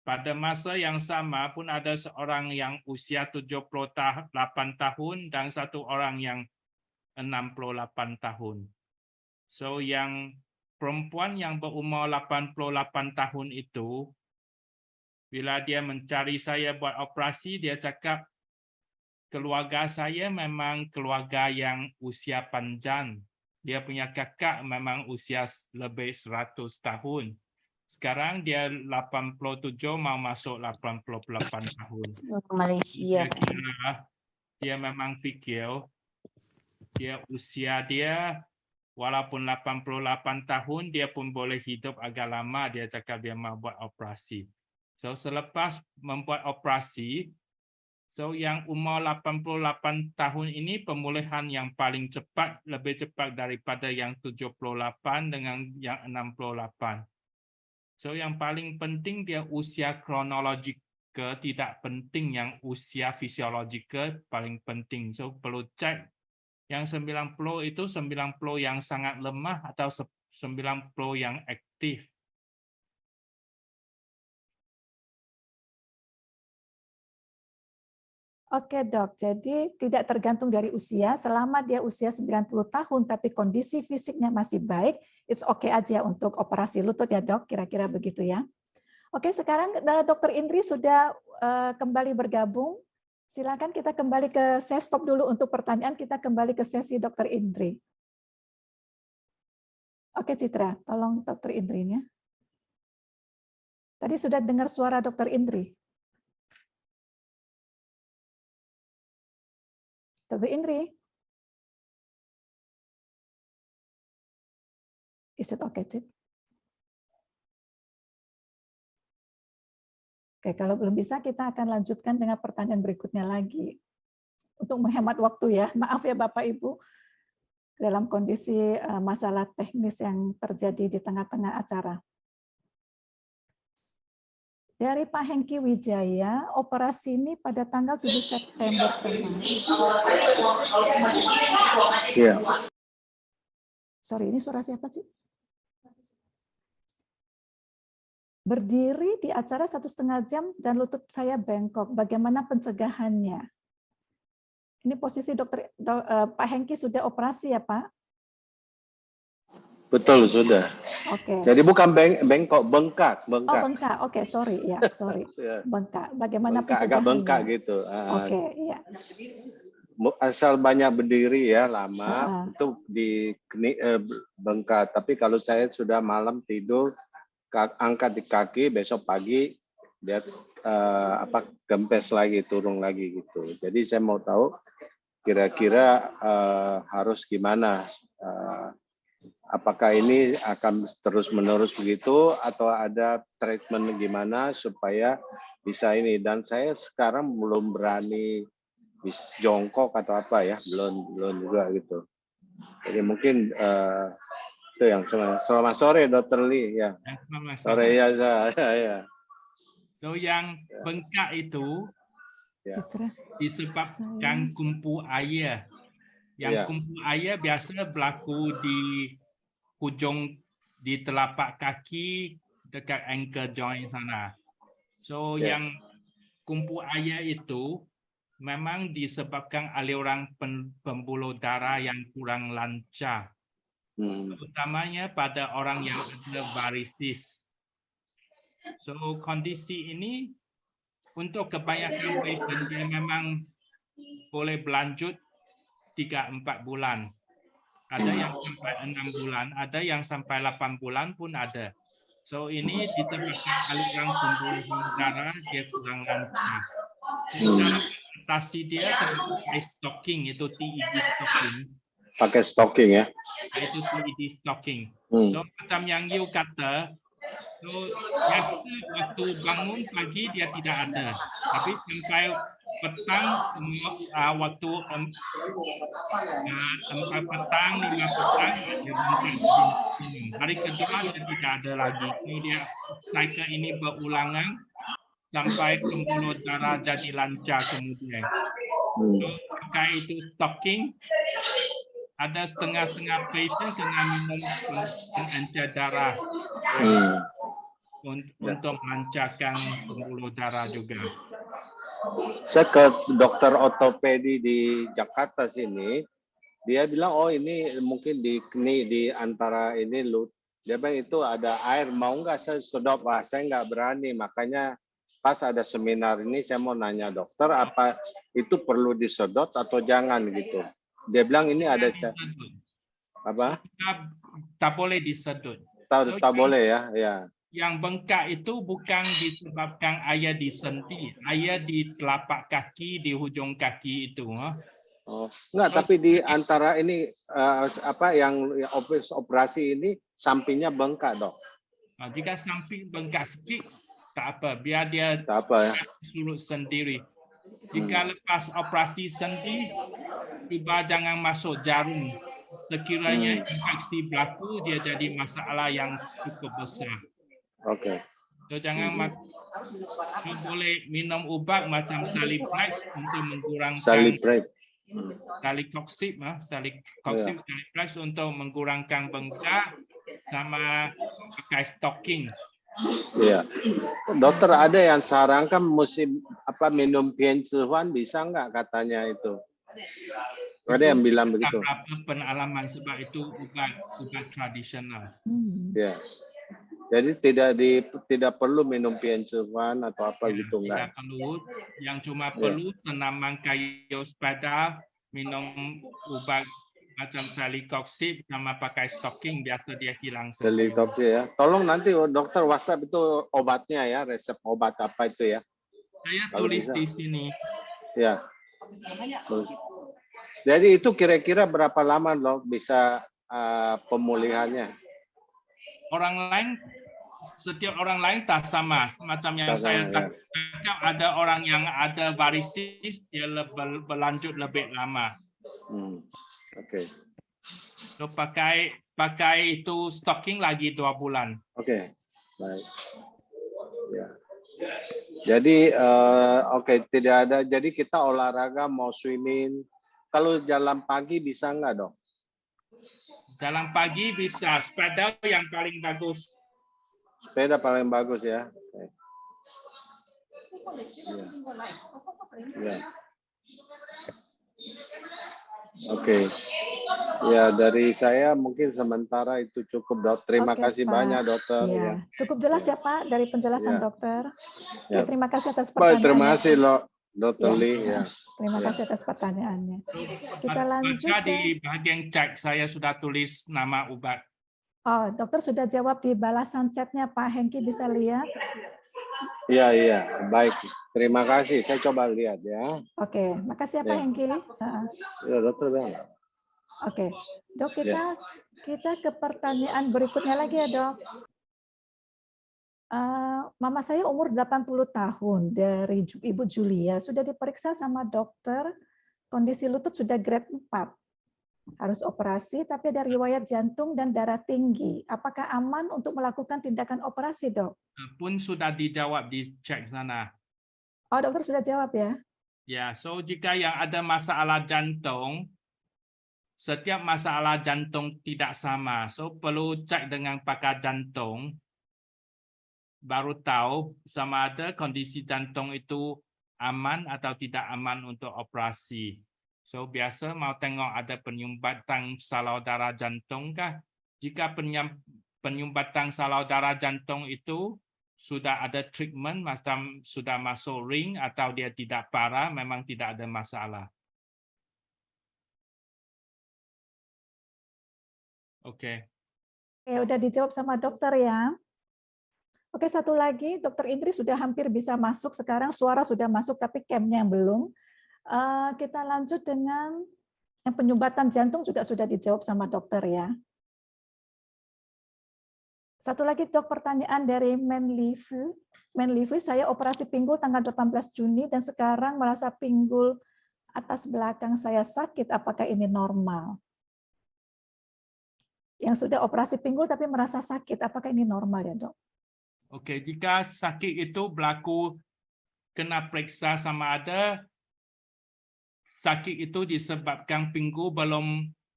Pada masa yang sama pun ada seorang yang usia 78 tahun dan satu orang yang 68 tahun. So yang perempuan yang berumur 88 tahun itu, bila dia mencari saya buat operasi, dia cakap, keluarga saya memang keluarga yang usia panjang. Dia punya kakak memang usia lebih 100 tahun. Sekarang dia 87 mau masuk 88 tahun. Malaysia. Dia memang fikir dia usia dia walaupun 88 tahun dia pun boleh hidup agak lama, dia cakap dia mau buat operasi. So selepas membuat operasi, so yang umur 88 tahun ini pemulihan yang paling cepat, lebih cepat daripada yang 78 dengan yang 68. So yang paling penting dia usia kronologikal, tidak penting yang usia fisiologikal paling penting. So perlu cek yang 90 itu 90 yang sangat lemah atau 90 yang aktif. Oke dok, jadi tidak tergantung dari usia, selama dia usia 90 tahun tapi kondisi fisiknya masih baik, it's okay aja untuk operasi lutut ya dok, kira-kira begitu ya. Oke, sekarang Dr. Indri sudah kembali bergabung. Silakan kita kembali ke, saya stop dulu untuk pertanyaan, kita kembali ke sesi Dr. Indri. Oke Citra, tolong Dr. Indrinya. Tadi sudah dengar suara Dr. Indri. Dr. Indri. Is it okay, Cip? Oke, kalau belum bisa kita akan lanjutkan dengan pertanyaan berikutnya lagi. Untuk menghemat waktu ya, maaf ya Bapak Ibu, dalam kondisi masalah teknis yang terjadi di tengah-tengah acara. Dari Pak Hengki Wijaya, operasi ini pada tanggal 7 September kemarin. Iya. Sorry, ini suara siapa sih? Berdiri di acara 1,5 jam dan lutut saya bengkok. Bagaimana pencegahannya? Ini posisi Pak Hengki sudah operasi ya Pak? Betul, sudah. Oke. Jadi bukan bengkok, bengkak. Oh, bengkak. Oke, sorry. Ya, sorry. Bengkak. Bagaimana bengkak, pencegahannya? agak bengkak gitu. Oke, iya. Asal banyak berdiri ya, lama, itu di bengkak. Tapi kalau saya sudah malam tidur, angkat di kaki, besok pagi, dia gempes lagi, turun lagi gitu. Jadi saya mau tahu, kira-kira harus gimana, apakah ini akan terus-menerus begitu atau ada treatment gimana supaya bisa ini. Dan saya sekarang belum berani jongkok atau apa ya, belum juga gitu. Jadi mungkin itu yang selamat sore Dr. Lee ya. Sore ya. So yang bengkak itu Ya. Citra. disebabkan kumpu air. Yang Ya. kumpu air biasa berlaku di hujung di telapak kaki dekat ankle joint sana. So Ya. yang kumpu air itu memang disebabkan aliran pembuluh darah yang kurang lancar, utamanya pada orang yang ada varisis. So kondisi ini untuk kebanyakan pasien dia memang boleh berlanjut 3-4 bulan. Ada yang sampai 6 bulan, ada yang sampai 8 bulan pun ada. So ini disebabkan aliran pembuluh darah dia kurang lancar. So cara mengatasi dia kena pakai stocking, itu TED stocking. Pakai stocking ya. Itu TED stocking. So macam yang you kata, so biasa waktu bangun pagi dia tidak ada, tapi sampai petang waktu 4 petang 5 petang dia bengkak minum. Hari kedua dia tidak ada lagi. So dia cycle ini berulangan sampai pembuluh darah jadi lancar kemudian. So, pakai itu stocking. Ada setengah-setengah pasien kena minum pengencer darah untuk melancarkan pembuluh darah juga. Saya ke dokter ortopedi di Jakarta sini, dia bilang oh ini mungkin di antara ini dia bilang itu ada air, mau nggak saya sedot? Wah saya nggak berani, makanya pas ada seminar ini saya mau nanya dokter apa itu perlu disedot atau jangan gitu. Dia bilang ini ada apa? Tak boleh disedot. Tak boleh ya, ya. Yang bengkak itu bukan disebabkan air di sendi, air di telapak kaki, di hujung kaki itu. Oh, enggak, tapi di antara ini apa yang operasi ini sampingnya bengkak, Dok. Jika samping bengkak sedikit tak apa, biar dia tak apa ya. Surut sendiri. Jika lepas operasi sendi, cuba jangan masuk jarum. Sekiranya infeksi berlaku, dia jadi masalah yang cukup besar. Oke. So, jangan boleh minum ubat macam Saliplex untuk mengurangkan Salikoxib, Saliplex untuk mengurangkan bengkak sama pakai stocking. Iya. Dokter ada yang sarankan musim minum Pienzihuan bisa nggak katanya itu? Ada yang bilang begitu. Berapa pengalaman sebab itu obat tradisional. Ya. Jadi tidak perlu minum Pienzihuan atau apa gitu enggak? Tidak perlu. Yang cuma perlu tanaman kayu sepeda, minum obat macam Salikoxib sama pakai stocking biasa dia hilang. Salikoxib ya. Tolong nanti dokter WhatsApp itu obatnya ya, resep obat apa itu ya. Saya tulis di sini. Ya. Jadi itu kira-kira berapa lama loh bisa pemulihannya? Setiap orang lain tak sama. Macam yang saya cakap, ada orang yang ada varisis dia berlanjut lebih lama. Oke. So pakai itu stocking lagi 2 bulan. Oke. Baik. Ya. Jadi tidak ada. Jadi kita olahraga mau swimming. Kalau jalan pagi bisa nggak, Dok? Jalan pagi bisa. Sepeda yang paling bagus. Sepeda paling bagus ya. Ya. Oke. Ya, dari saya mungkin sementara itu cukup, Dok. Terima kasih Pak. banyak, Dokter. Ya. Cukup jelas ya, Pak, dari penjelasan dokter. Ya. Terima kasih atas pertanyaannya. Terima kasih, Dr. Lee. Ya. Terima kasih atas pertanyaannya. Kita lanjut. Di bagian chat saya sudah tulis nama obat. Oh, dokter sudah jawab di balasan chatnya, Pak Hengki bisa lihat. Iya, baik. Terima kasih. Saya coba lihat ya. Oke, makasih ya Pak Hengki. Ya, dokter. Oke, Dok, kita ke pertanyaan berikutnya lagi ya, Dok. Mama saya umur 80 tahun dari Ibu Julia, sudah diperiksa sama dokter, kondisi lutut sudah grade 4. Harus operasi, tapi ada riwayat jantung dan darah tinggi. Apakah aman untuk melakukan tindakan operasi, Dok? Pun sudah dijawab di cek sana. Oh, dokter sudah jawab ya? Ya, so jika yang ada masalah jantung, setiap masalah jantung tidak sama. So perlu cek dengan pakar jantung, baru tahu sama ada kondisi jantung itu aman atau tidak aman untuk operasi. So biasa mau tengok ada penyumbatan saluran darah jantung kah? Jika penyumbatan saluran darah jantung itu sudah ada treatment, macam sudah masuk ring atau dia tidak parah, memang tidak ada masalah. Oke. Oke, udah dijawab sama dokter ya. Oke, satu lagi, Dokter Indri sudah hampir bisa masuk. Sekarang suara sudah masuk, tapi cam-nya yang belum. Kita lanjut dengan yang penyumbatan jantung juga sudah dijawab sama dokter ya. Satu lagi dok, pertanyaan dari Menlifu. Menlifu, saya operasi pinggul tanggal 18 Juni dan sekarang merasa pinggul atas belakang saya sakit. Apakah ini normal? Yang sudah operasi pinggul tapi merasa sakit, apakah ini normal ya dok? Oke, jika sakit itu berlaku kena periksa sama ada sakit itu disebabkan pinggul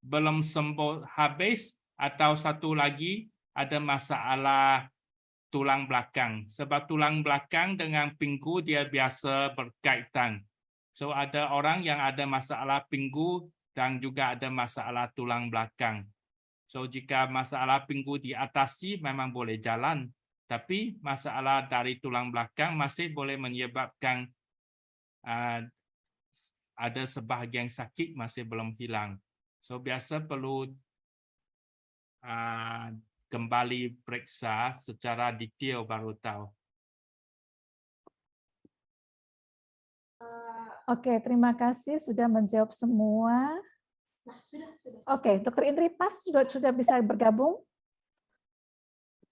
belum sembuh habis atau satu lagi ada masalah tulang belakang. Sebab tulang belakang dengan pinggul dia biasa berkaitan. So ada orang yang ada masalah pinggul dan juga ada masalah tulang belakang. So jika masalah pinggul diatasi memang boleh jalan, tapi masalah dari tulang belakang masih boleh menyebabkan ada sebahagian sakit masih belum hilang. So biasa perlu kembali periksa secara detail baru tahu. Oke, terima kasih sudah menjawab semua. Nah, sudah. Oke, Dokter Indri pas sudah bisa bergabung.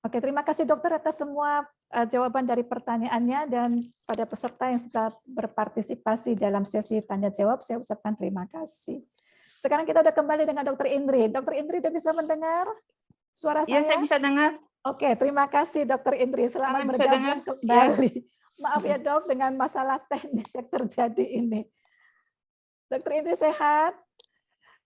Oke, terima kasih dokter atas semua jawaban dari pertanyaannya dan pada peserta yang sudah berpartisipasi dalam sesi tanya jawab, saya ucapkan terima kasih. Sekarang kita udah kembali dengan Dokter Indri. Dokter Indri sudah bisa mendengar suara saya? Iya, saya bisa dengar. Oke, terima kasih Dokter Indri. Selamat Saya bisa bergabung dengar. kembali. Maaf ya dok dengan masalah teknis yang terjadi ini. Dokter Indri sehat?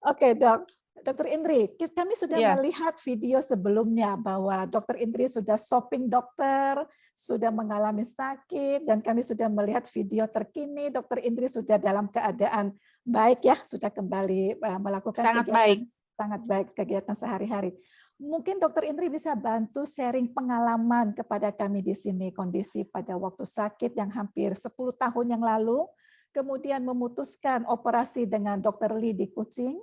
Oke dok. Dokter Indri, kami sudah melihat video sebelumnya bahwa Dokter Indri sudah shopping dokter, sudah mengalami sakit, dan kami sudah melihat video terkini. Dokter Indri sudah dalam keadaan baik ya, sudah kembali melakukan sangat kegiatan, baik. Sangat baik kegiatan sehari-hari. Mungkin Dokter Indri bisa bantu sharing pengalaman kepada kami di sini, kondisi pada waktu sakit yang hampir 10 tahun yang lalu, kemudian memutuskan operasi dengan Dokter Lee di Kucing,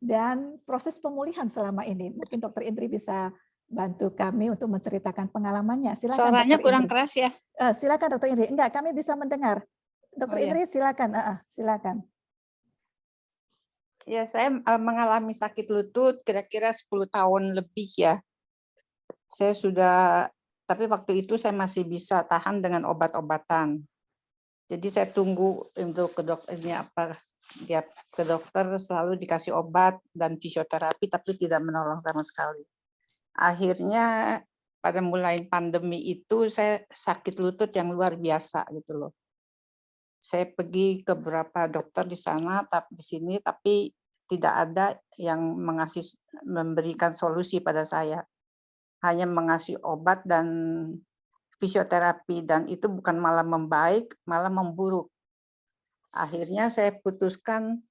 dan proses pemulihan selama ini. Mungkin Dokter Indri bisa bantu kami untuk menceritakan pengalamannya. Silakan. Suaranya Dr. kurang Indri. keras ya. Silakan Dokter Indri. Enggak, kami bisa mendengar. Dokter Indri silakan. Silakan. Ya, saya mengalami sakit lutut kira-kira 10 tahun lebih ya. Saya sudah, tapi waktu itu saya masih bisa tahan dengan obat-obatan. Jadi saya tunggu untuk ke dokternya apa. Dia ke dokter selalu dikasih obat dan fisioterapi tapi tidak menolong sama sekali. Akhirnya pada mulai pandemi itu saya sakit lutut yang luar biasa gitu loh. Saya pergi ke beberapa dokter di sana tapi di sini tapi tidak ada yang memberikan solusi pada saya. Hanya mengasih obat dan fisioterapi dan itu bukan malah membaik, malah memburuk. Akhirnya saya putuskan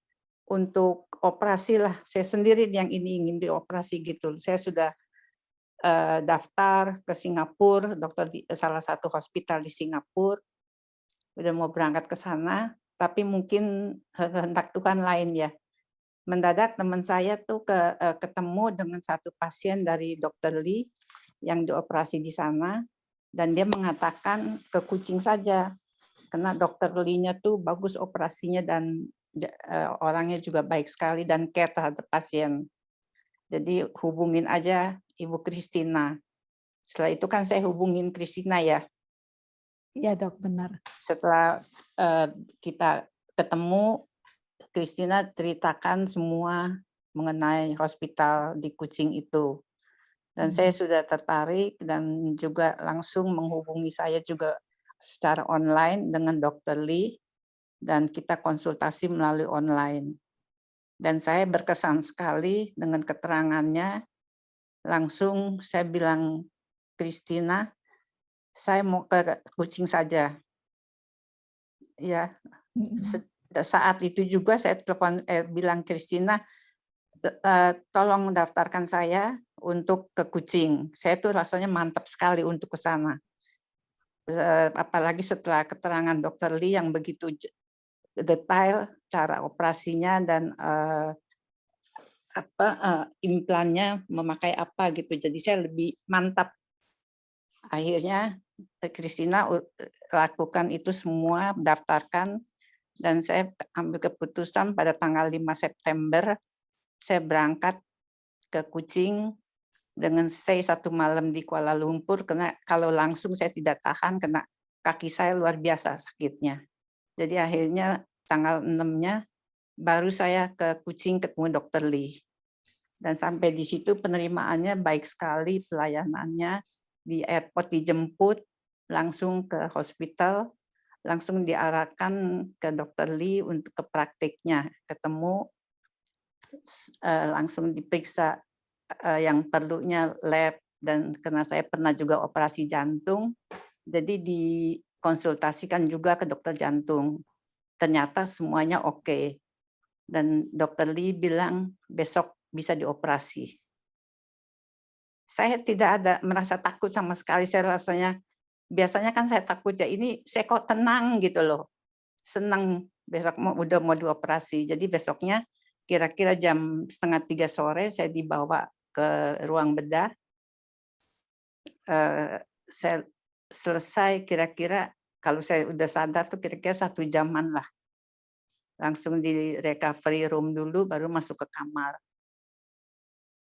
untuk operasi lah. Saya sendiri yang ini ingin dioperasi gitu. Saya sudah daftar ke Singapura, dokter di salah satu hospital di Singapura. Udah mau berangkat ke sana, tapi mungkin hendak Tuhan lain ya. Mendadak teman saya tuh ketemu dengan satu pasien dari Dokter Lee yang dioperasi di sana, dan dia mengatakan ke Kucing saja. Karena Dokter Lee-nya tuh bagus operasinya dan orangnya juga baik sekali dan care terhadap pasien. Jadi hubungin aja Ibu Christina. Setelah itu kan saya hubungin Christina ya. Iya dok, benar. Setelah kita ketemu, Christina ceritakan semua mengenai hospital di Kucing itu. Dan saya sudah tertarik dan juga langsung menghubungi saya juga secara online dengan Dokter Lee. dan kita konsultasi melalui online. Dan saya berkesan sekali dengan keterangannya. Langsung saya bilang, Christina, saya mau ke Kucing saja. Ya, saat itu juga saya telepon bilang, Christina, tolong daftarkan saya untuk ke Kucing. Saya tuh rasanya mantap sekali untuk ke sana. Apalagi setelah keterangan Dr. Lee yang begitu detail cara operasinya dan implannya memakai apa gitu. Jadi saya lebih mantap. Akhirnya Christina lakukan itu semua, daftarkan, dan saya ambil keputusan pada tanggal 5 September saya berangkat ke Kucing dengan stay 1 malam di Kuala Lumpur, karena kalau langsung saya tidak tahan karena kaki saya luar biasa sakitnya. Jadi akhirnya tanggal 6-nya baru saya ke Kucing ketemu Dr. Lee. Dan sampai di situ penerimaannya baik sekali, pelayanannya di airport dijemput, langsung ke hospital, langsung diarahkan ke Dr. Lee untuk ke praktiknya, ketemu, langsung diperiksa yang perlunya lab, dan karena saya pernah juga operasi jantung, jadi dikonsultasikan juga ke dokter jantung. Ternyata semuanya oke. Dan Dr. Lee bilang besok bisa dioperasi. Saya tidak ada merasa takut sama sekali. Saya rasanya, biasanya kan saya takut ya, ini saya kok tenang gitu loh. Senang besok udah mau dioperasi. Jadi besoknya kira-kira jam 2:30 sore saya dibawa ke ruang bedah. Saya selesai kira-kira, kalau saya udah sadar tuh kira-kira 1 jaman lah. Langsung di recovery room dulu, baru masuk ke kamar.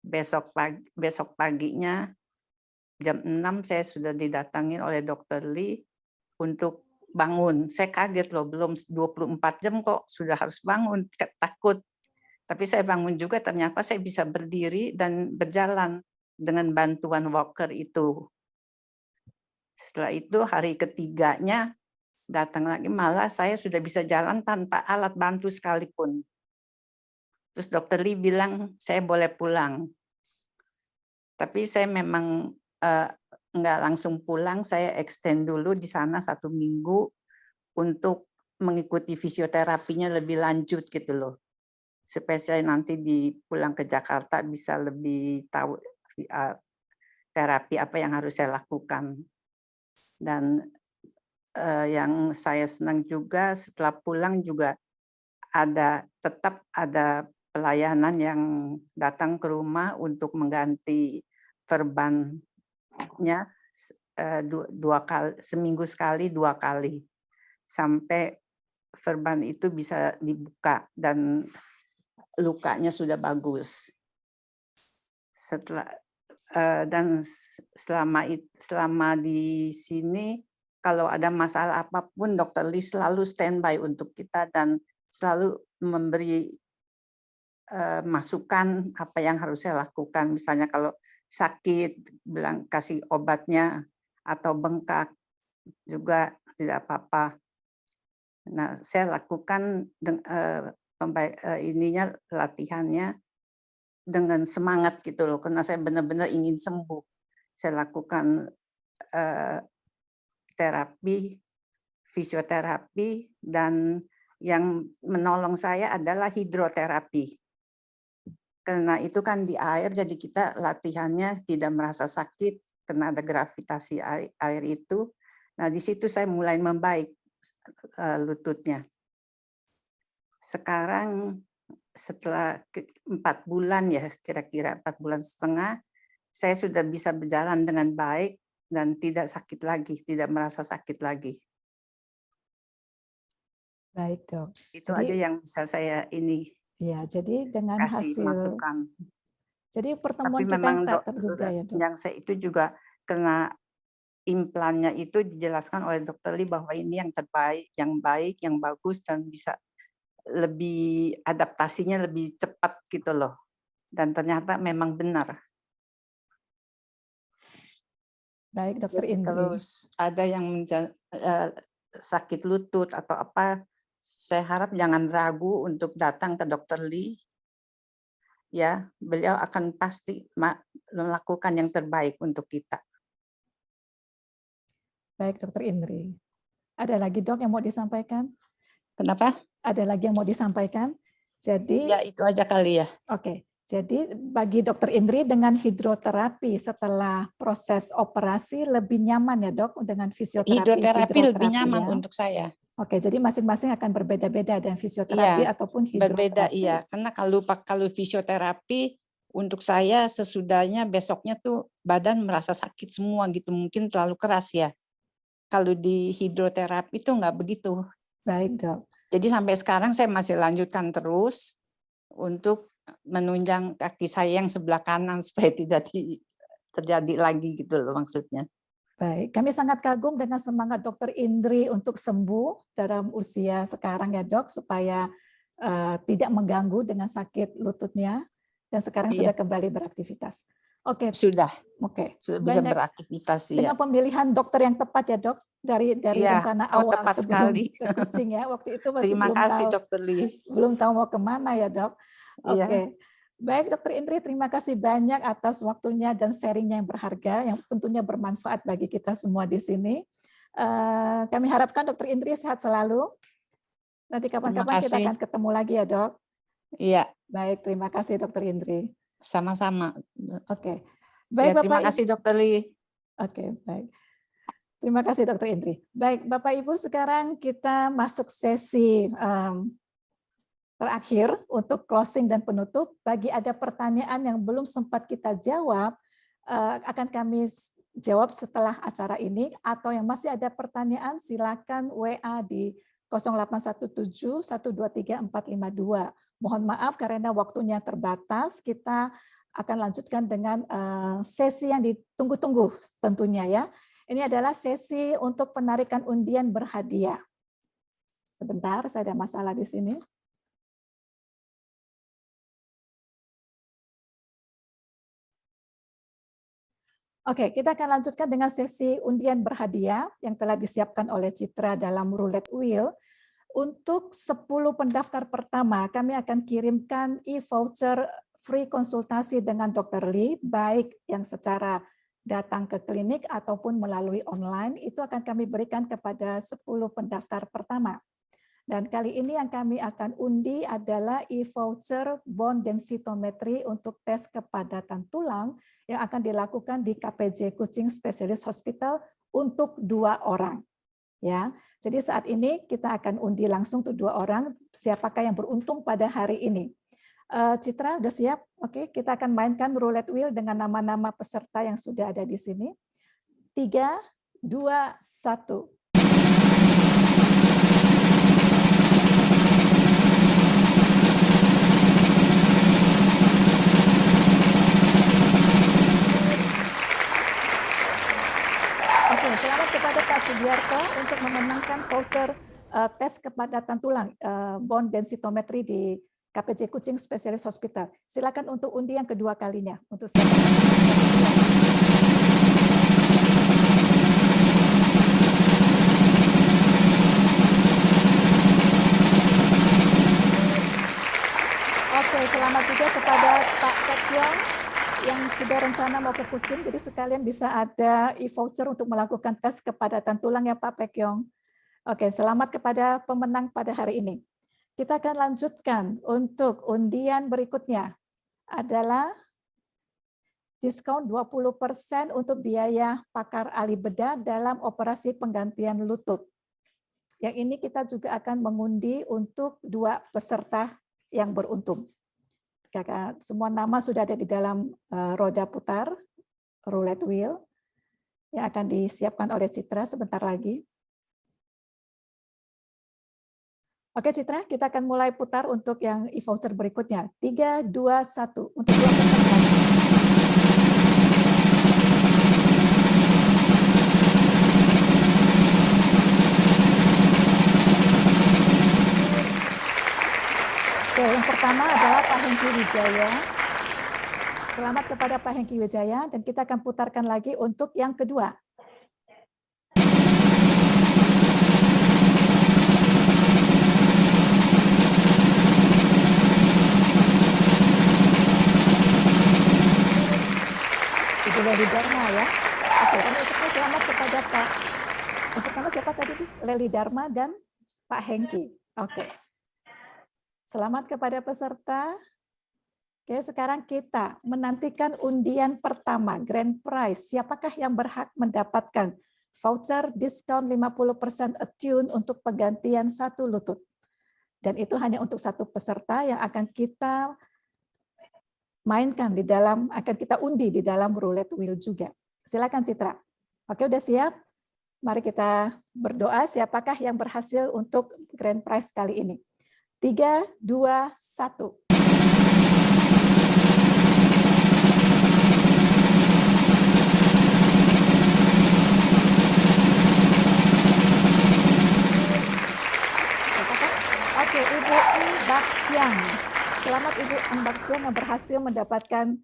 Besok paginya jam 6 saya sudah didatangin oleh Dr. Lee untuk bangun. Saya kaget loh, belum 24 jam kok sudah harus bangun, takut. Tapi saya bangun juga, ternyata saya bisa berdiri dan berjalan dengan bantuan walker itu. Setelah itu hari ketiganya datang lagi, malah saya sudah bisa jalan tanpa alat bantu sekalipun. Terus Dr. Lee bilang saya boleh pulang. Tapi saya memang nggak langsung pulang, saya extend dulu di sana 1 minggu untuk mengikuti fisioterapinya lebih lanjut gitu loh. Supaya saya nanti pulang ke Jakarta bisa lebih tahu terapi apa yang harus saya lakukan. Dan yang saya senang juga setelah pulang juga tetap ada pelayanan yang datang ke rumah untuk mengganti verbannya 2 kali, seminggu sekali 2 kali, sampai verban itu bisa dibuka dan lukanya sudah bagus. Dan selama di sini, kalau ada masalah apapun, Dr. Lee selalu standby untuk kita dan selalu memberi masukan apa yang harus saya lakukan. Misalnya kalau sakit, bilang kasih obatnya, atau bengkak juga tidak apa-apa. Nah, saya lakukan latihannya dengan semangat gitu loh, karena saya benar-benar ingin sembuh. Saya lakukan terapi, fisioterapi, dan yang menolong saya adalah hidroterapi. Karena itu kan di air, jadi kita latihannya tidak merasa sakit karena ada gravitasi air itu. Nah, di situ saya mulai membaik lututnya. Sekarang setelah 4 bulan ya, kira-kira 4,5 bulan, saya sudah bisa berjalan dengan baik dan tidak sakit lagi, tidak merasa sakit lagi. Baik, Dok. Itu aja yang bisa saya ya, jadi dengan kasih hasil masukan. Jadi pertemuan Tapi kita memang yang tak terduga ya, Dok. yang saya itu juga kena implannya itu dijelaskan oleh Dr. Lee bahwa ini yang terbaik, yang baik, yang bagus, dan bisa lebih adaptasinya lebih cepat gitu loh. Dan ternyata memang benar. Baik, Dr. Jadi Indri. kalau ada yang sakit lutut atau apa, Saya harap jangan ragu untuk datang ke Dr. Lee. Ya, beliau akan pasti melakukan yang terbaik untuk kita. Baik, Dr. Indri. Ada lagi dok yang mau disampaikan? Kenapa? Ada lagi yang mau disampaikan? Jadi, Ya, itu aja kali ya. oke. Jadi bagi Dr. Indri dengan hidroterapi setelah proses operasi lebih nyaman ya dok dengan Hidroterapi lebih nyaman ya. untuk saya. Oke, jadi masing-masing akan berbeda-beda dan fisioterapi Iya, ataupun berbeda, hidroterapi. iya. Karena kalau fisioterapi untuk saya sesudahnya besoknya tuh badan merasa sakit semua gitu, mungkin terlalu keras ya. Kalau di hidroterapi itu nggak begitu. Baik dok. Jadi sampai sekarang saya masih lanjutkan terus untuk menunjang kaki saya yang sebelah kanan supaya tidak terjadi lagi gitu loh maksudnya. Baik, kami sangat kagum dengan semangat Dr. Indri untuk sembuh dalam usia sekarang ya dok, supaya tidak mengganggu dengan sakit lututnya dan sekarang sudah kembali beraktivitas. Oke. Sudah bisa Banyak beraktivitas dengan pemilihan dokter yang tepat ya dok dari rencana awal tepat sebelum sekali. ke kucing ya, waktu itu masih Terima belum kasih tahu, Dr. Lee. belum tahu mau kemana ya dok. Iya. Oke. Baik Dr. Indri, terima kasih banyak atas waktunya dan sharingnya yang berharga, yang tentunya bermanfaat bagi kita semua di sini. Kami harapkan Dr. Indri sehat selalu. Nanti kapan-kapan kita akan ketemu lagi ya dok. Iya. Baik, terima kasih Dr. Indri. Sama-sama. Oke. Baik, ya, terima kasih Dr. Lee. Oke, baik. Terima kasih Dr. Indri. Baik, Bapak Ibu, sekarang kita masuk sesi terakhir untuk closing dan penutup. Bagi ada pertanyaan yang belum sempat kita jawab, akan kami jawab setelah acara ini, atau yang masih ada pertanyaan silakan WA di 0817 123 452. Mohon maaf karena waktunya terbatas, kita akan lanjutkan dengan sesi yang ditunggu-tunggu tentunya ya. Ini adalah sesi untuk penarikan undian berhadiah. Sebentar, saya ada masalah di sini. Oke, kita akan lanjutkan dengan sesi undian berhadiah yang telah disiapkan oleh Citra dalam roulette wheel. Untuk 10 pendaftar pertama, kami akan kirimkan e-voucher free konsultasi dengan Dr. Lee, baik yang secara datang ke klinik ataupun melalui online, itu akan kami berikan kepada 10 pendaftar pertama. Dan kali ini yang kami akan undi adalah e-voucher bone densitometry untuk tes kepadatan tulang yang akan dilakukan di KPJ Kucing Specialist Hospital untuk 2 orang. Ya, jadi saat ini kita akan undi langsung untuk 2 orang. Siapakah yang beruntung pada hari ini? Citra udah siap? Oke, kita akan mainkan roulette wheel dengan nama-nama peserta yang sudah ada di sini. 3, 2, 1. Selamat kepada Pak Sugiarto untuk memenangkan voucher tes kepadatan tulang bone densitometry di KPJ Kucing Specialist Hospital. Silakan untuk undi yang kedua kalinya untuk Oke, selamat juga kepada Pak Pekyong yang sudah rencana mau ke Kucing, jadi sekalian bisa ada e-voucher untuk melakukan tes kepadatan tulang ya Pak Pekyong. Oke, selamat kepada pemenang pada hari ini. Kita akan lanjutkan untuk undian berikutnya adalah diskon 20% untuk biaya pakar ahli bedah dalam operasi penggantian lutut. Yang ini kita juga akan mengundi untuk 2 peserta yang beruntung. Semua nama sudah ada di dalam roda putar, roulette wheel, yang akan disiapkan oleh Citra sebentar lagi. Oke Citra, kita akan mulai putar untuk yang e-voucher berikutnya. 3, 2, 1, untuk 2 peserta. Oke, yang pertama adalah Pak Hengki Wijaya. Selamat kepada Pak Hengki Wijaya, dan kita akan putarkan lagi untuk yang kedua. Ibu Leli Dharma ya. Oke, kami ucapkan selamat kepada Pak. Untuk nama siapa tadi? Leli Dharma dan Pak Hengki. Oke. Selamat kepada peserta. Oke, sekarang kita menantikan undian pertama, Grand Prize. Siapakah yang berhak mendapatkan voucher diskon 50% Attune untuk penggantian satu lutut? Dan itu hanya untuk satu peserta yang akan kita mainkan di dalam, akan kita undi di dalam roulette wheel juga. Silakan Citra. Oke, udah siap? Mari kita berdoa siapakah yang berhasil untuk Grand Prize kali ini. 3, 2, 1. Oke, Ibu Baksiang. Selamat Ibu Baksiang yang berhasil mendapatkan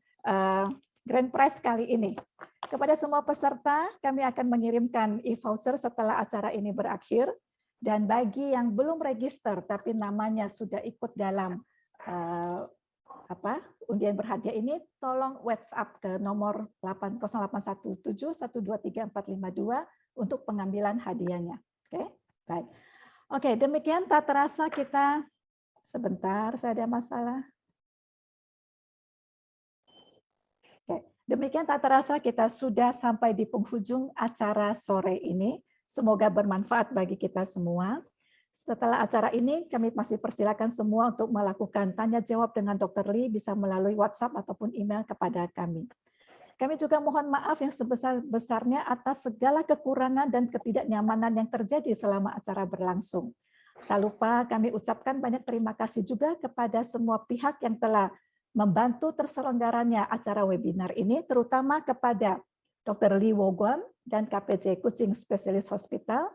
Grand Prize kali ini. Kepada semua peserta, kami akan mengirimkan e-voucher setelah acara ini berakhir. Dan bagi yang belum register tapi namanya sudah ikut dalam undian berhadiah ini, tolong WhatsApp ke nomor 0817123452 untuk pengambilan hadiahnya. Oke, baik. Oke, demikian tak terasa kita sebentar, saya ada masalah. Oke, demikian tak terasa kita sudah sampai di penghujung acara sore ini. Semoga bermanfaat bagi kita semua. Setelah acara ini, kami masih persilakan semua untuk melakukan tanya jawab dengan Dr. Lee bisa melalui WhatsApp ataupun email kepada kami. Kami juga mohon maaf yang sebesar-besarnya atas segala kekurangan dan ketidaknyamanan yang terjadi selama acara berlangsung. Tak lupa kami ucapkan banyak terima kasih juga kepada semua pihak yang telah membantu terselenggaranya acara webinar ini, terutama kepada Dr. Lee Wogon dan KPJ Kucing Specialist Hospital,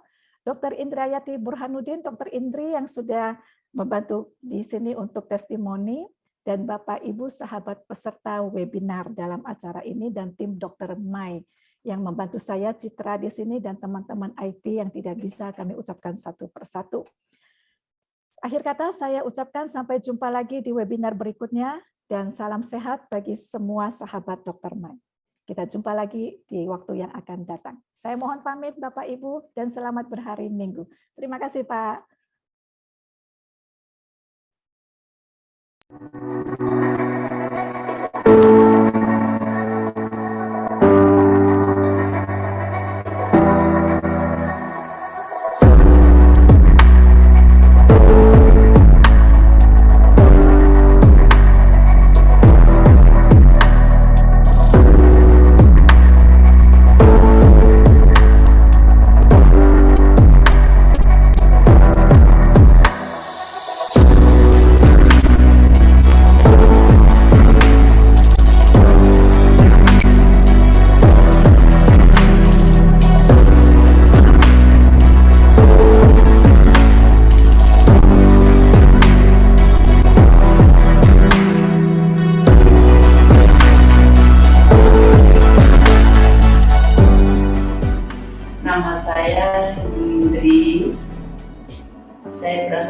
Dr. Indrayati Burhanuddin, Dr. Indri yang sudah membantu di sini untuk testimoni, dan Bapak Ibu sahabat peserta webinar dalam acara ini, dan tim Dr. Mai yang membantu saya, Citra di sini, dan teman-teman IT yang tidak bisa kami ucapkan satu persatu. Akhir kata saya ucapkan sampai jumpa lagi di webinar berikutnya, dan salam sehat bagi semua sahabat Dr. Mai. Kita jumpa lagi di waktu yang akan datang. Saya mohon pamit Bapak Ibu dan selamat berhari Minggu. Terima kasih Pak.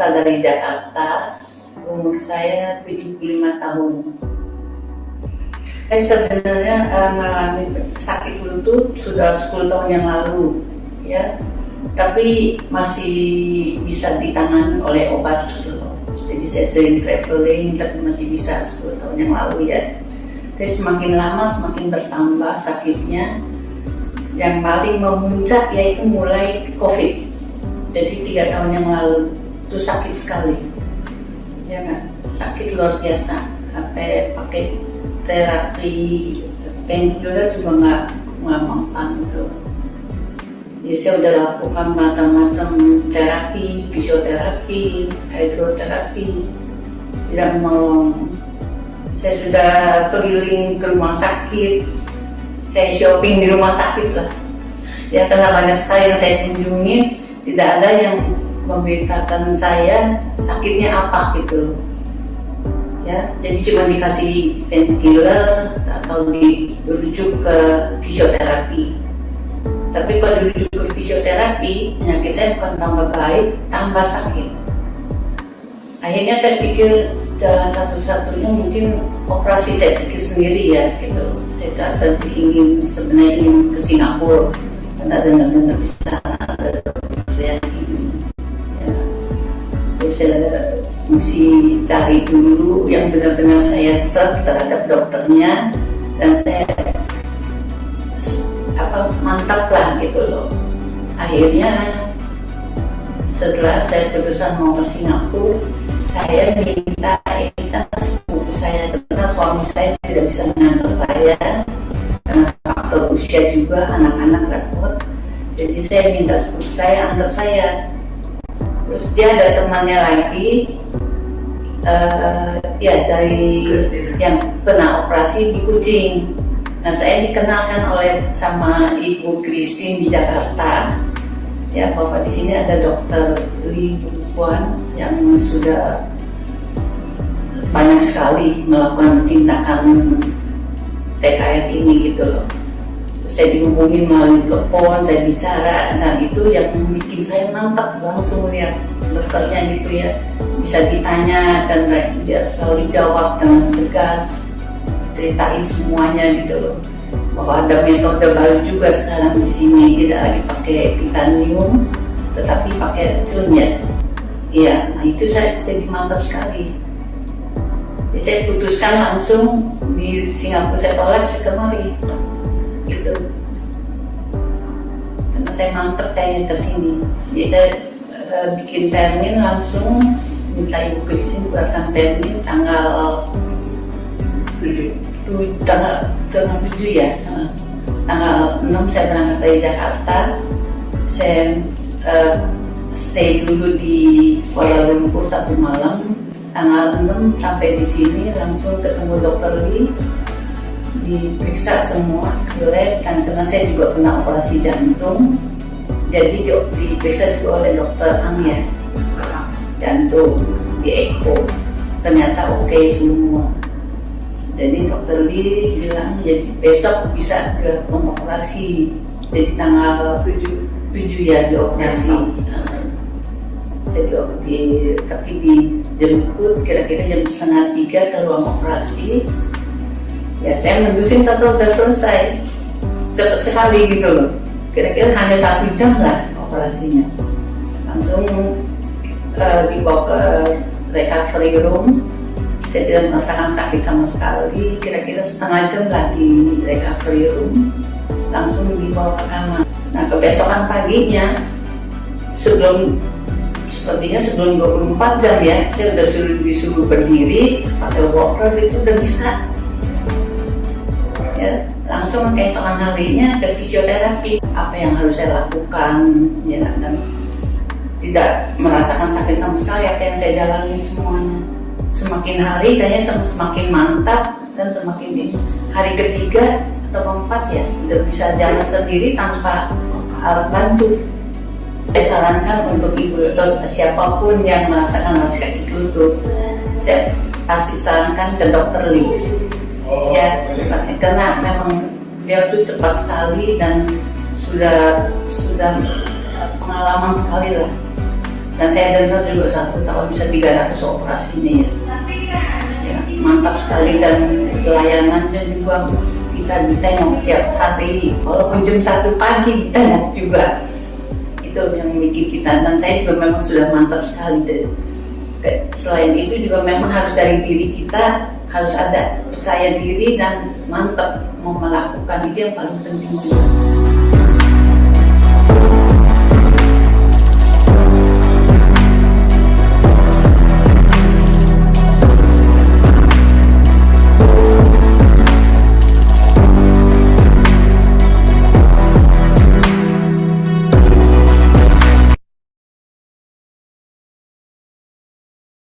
Dari Jakarta, umur saya 75 tahun. Saya sebenarnya mengalami sakit lutut sudah 10 tahun yang lalu, ya, tapi masih bisa ditangani oleh obat gitu. Jadi saya sering traveling, tapi masih bisa 10 tahun yang lalu ya. Tapi semakin lama semakin bertambah sakitnya. Yang paling memuncak yaitu mulai COVID. Jadi 3 tahun yang lalu. Itu sakit sekali, ya kan, sakit luar biasa, sampai pakai terapi painkiller juga nggak mampan gitu. Jadi saya udah lakukan macam-macam terapi, fisioterapi, hidroterapi, tidak menolong. Saya sudah keliling ke rumah sakit, kayak shopping di rumah sakit lah. Ya karena banyak sekali yang saya kunjungi, tidak ada yang memberitakan saya sakitnya apa gitu ya, jadi cuma dikasih painkiller atau dirujuk ke fisioterapi. Tapi kalau dirujuk ke fisioterapi, penyakit saya bukan tambah baik, tambah sakit. Akhirnya saya pikir jalan satu-satunya mungkin operasi, saya pikir sendiri ya gitu. saya tadi sebenarnya ingin ke Singapura karena dengar di sana ada dokter yang ini. Ya, terus saya mesti cari dulu yang benar-benar saya serve terhadap dokternya dan saya mantap lah gitu loh. Akhirnya setelah saya putusan mau ke Singapura, saya minta ini kan sepupu saya, karena suami saya tidak bisa mengantar saya karena faktor usia juga, anak-anak repot. Jadi saya minta sepupu saya antar saya. Terus dia ada temannya lagi, ya dari yang pernah operasi di Kucing. Nah, saya dikenalkan sama Ibu Christine di Jakarta. Ya, bahwa di sini ada Dokter Lee Puan yang sudah banyak sekali melakukan tindakan TKR ini gitu loh. Saya dihubungin melalui telepon, saya bicara, nah itu yang bikin saya mantap langsung lihat dokternya gitu ya, bisa ditanya dan dia selalu jawab dengan tegas, ceritain semuanya gitu loh. Bahwa ada metode baru juga sekarang di sini, tidak lagi pakai titanium, tetapi pakai racun ya. Iya, nah itu saya jadi mantap sekali. Jadi saya putuskan langsung di Singapura, saya tolak, saya kemari gitu. Karena saya mantap kayaknya ke sini. Jadi saya bikin termin langsung, minta Ibu Christine buatkan termin tanggal 7 ya, tanggal 6 saya berangkat dari Jakarta. Saya stay dulu di Kuala Lumpur 1 malam. Tanggal 6 sampai di sini langsung ketemu Dokter Lee, diperiksa semua ke lab, dan karena saya juga pernah operasi jantung, jadi diperiksa juga oleh Dokter Ang ya, jantung di echo, ternyata oke semua. Jadi Dokter Lee bilang jadi besok bisa dilakukan operasi, jadi tanggal 7 ya dioperasi. Tapi dijemput kira-kira jam 2:30 ke ruang operasi. Ya saya mendusin tahu udah selesai, cepat sekali gitu loh. Kira-kira hanya 1 jam lah operasinya. Langsung dibawa ke recovery room. Saya tidak merasakan sakit sama sekali. Kira-kira setengah jam lah di recovery room. Langsung dibawa ke kamar. Nah kebesokan paginya, sepertinya sebelum 24 jam ya, saya udah disuruh berdiri, pakai walker gitu udah bisa. Ya, langsung keesokan harinya ke fisioterapi. Apa yang harus saya lakukan, ya, dan tidak merasakan sakit sama sekali apa yang saya jalani semuanya. Semakin hari kayaknya semakin mantap, dan semakin hari ketiga atau keempat ya udah bisa jalan sendiri tanpa alat bantu. Saya sarankan untuk ibu atau siapapun yang merasakan sakit lutut, saya pasti sarankan ke Dokter Lee. Ya, karena memang dia tuh cepat sekali dan sudah pengalaman sekali lah. Dan saya dengar juga 1 tahun bisa 300 operasinya ya. Ya, mantap sekali, dan pelayanannya juga kita ditengok tiap hari, walaupun jam 1 pagi ditengok juga. Itu yang bikin kita, dan saya juga memang sudah mantap sekali deh. Selain itu juga memang harus dari diri kita harus ada percaya diri dan mantap mau melakukan, itu yang paling penting juga.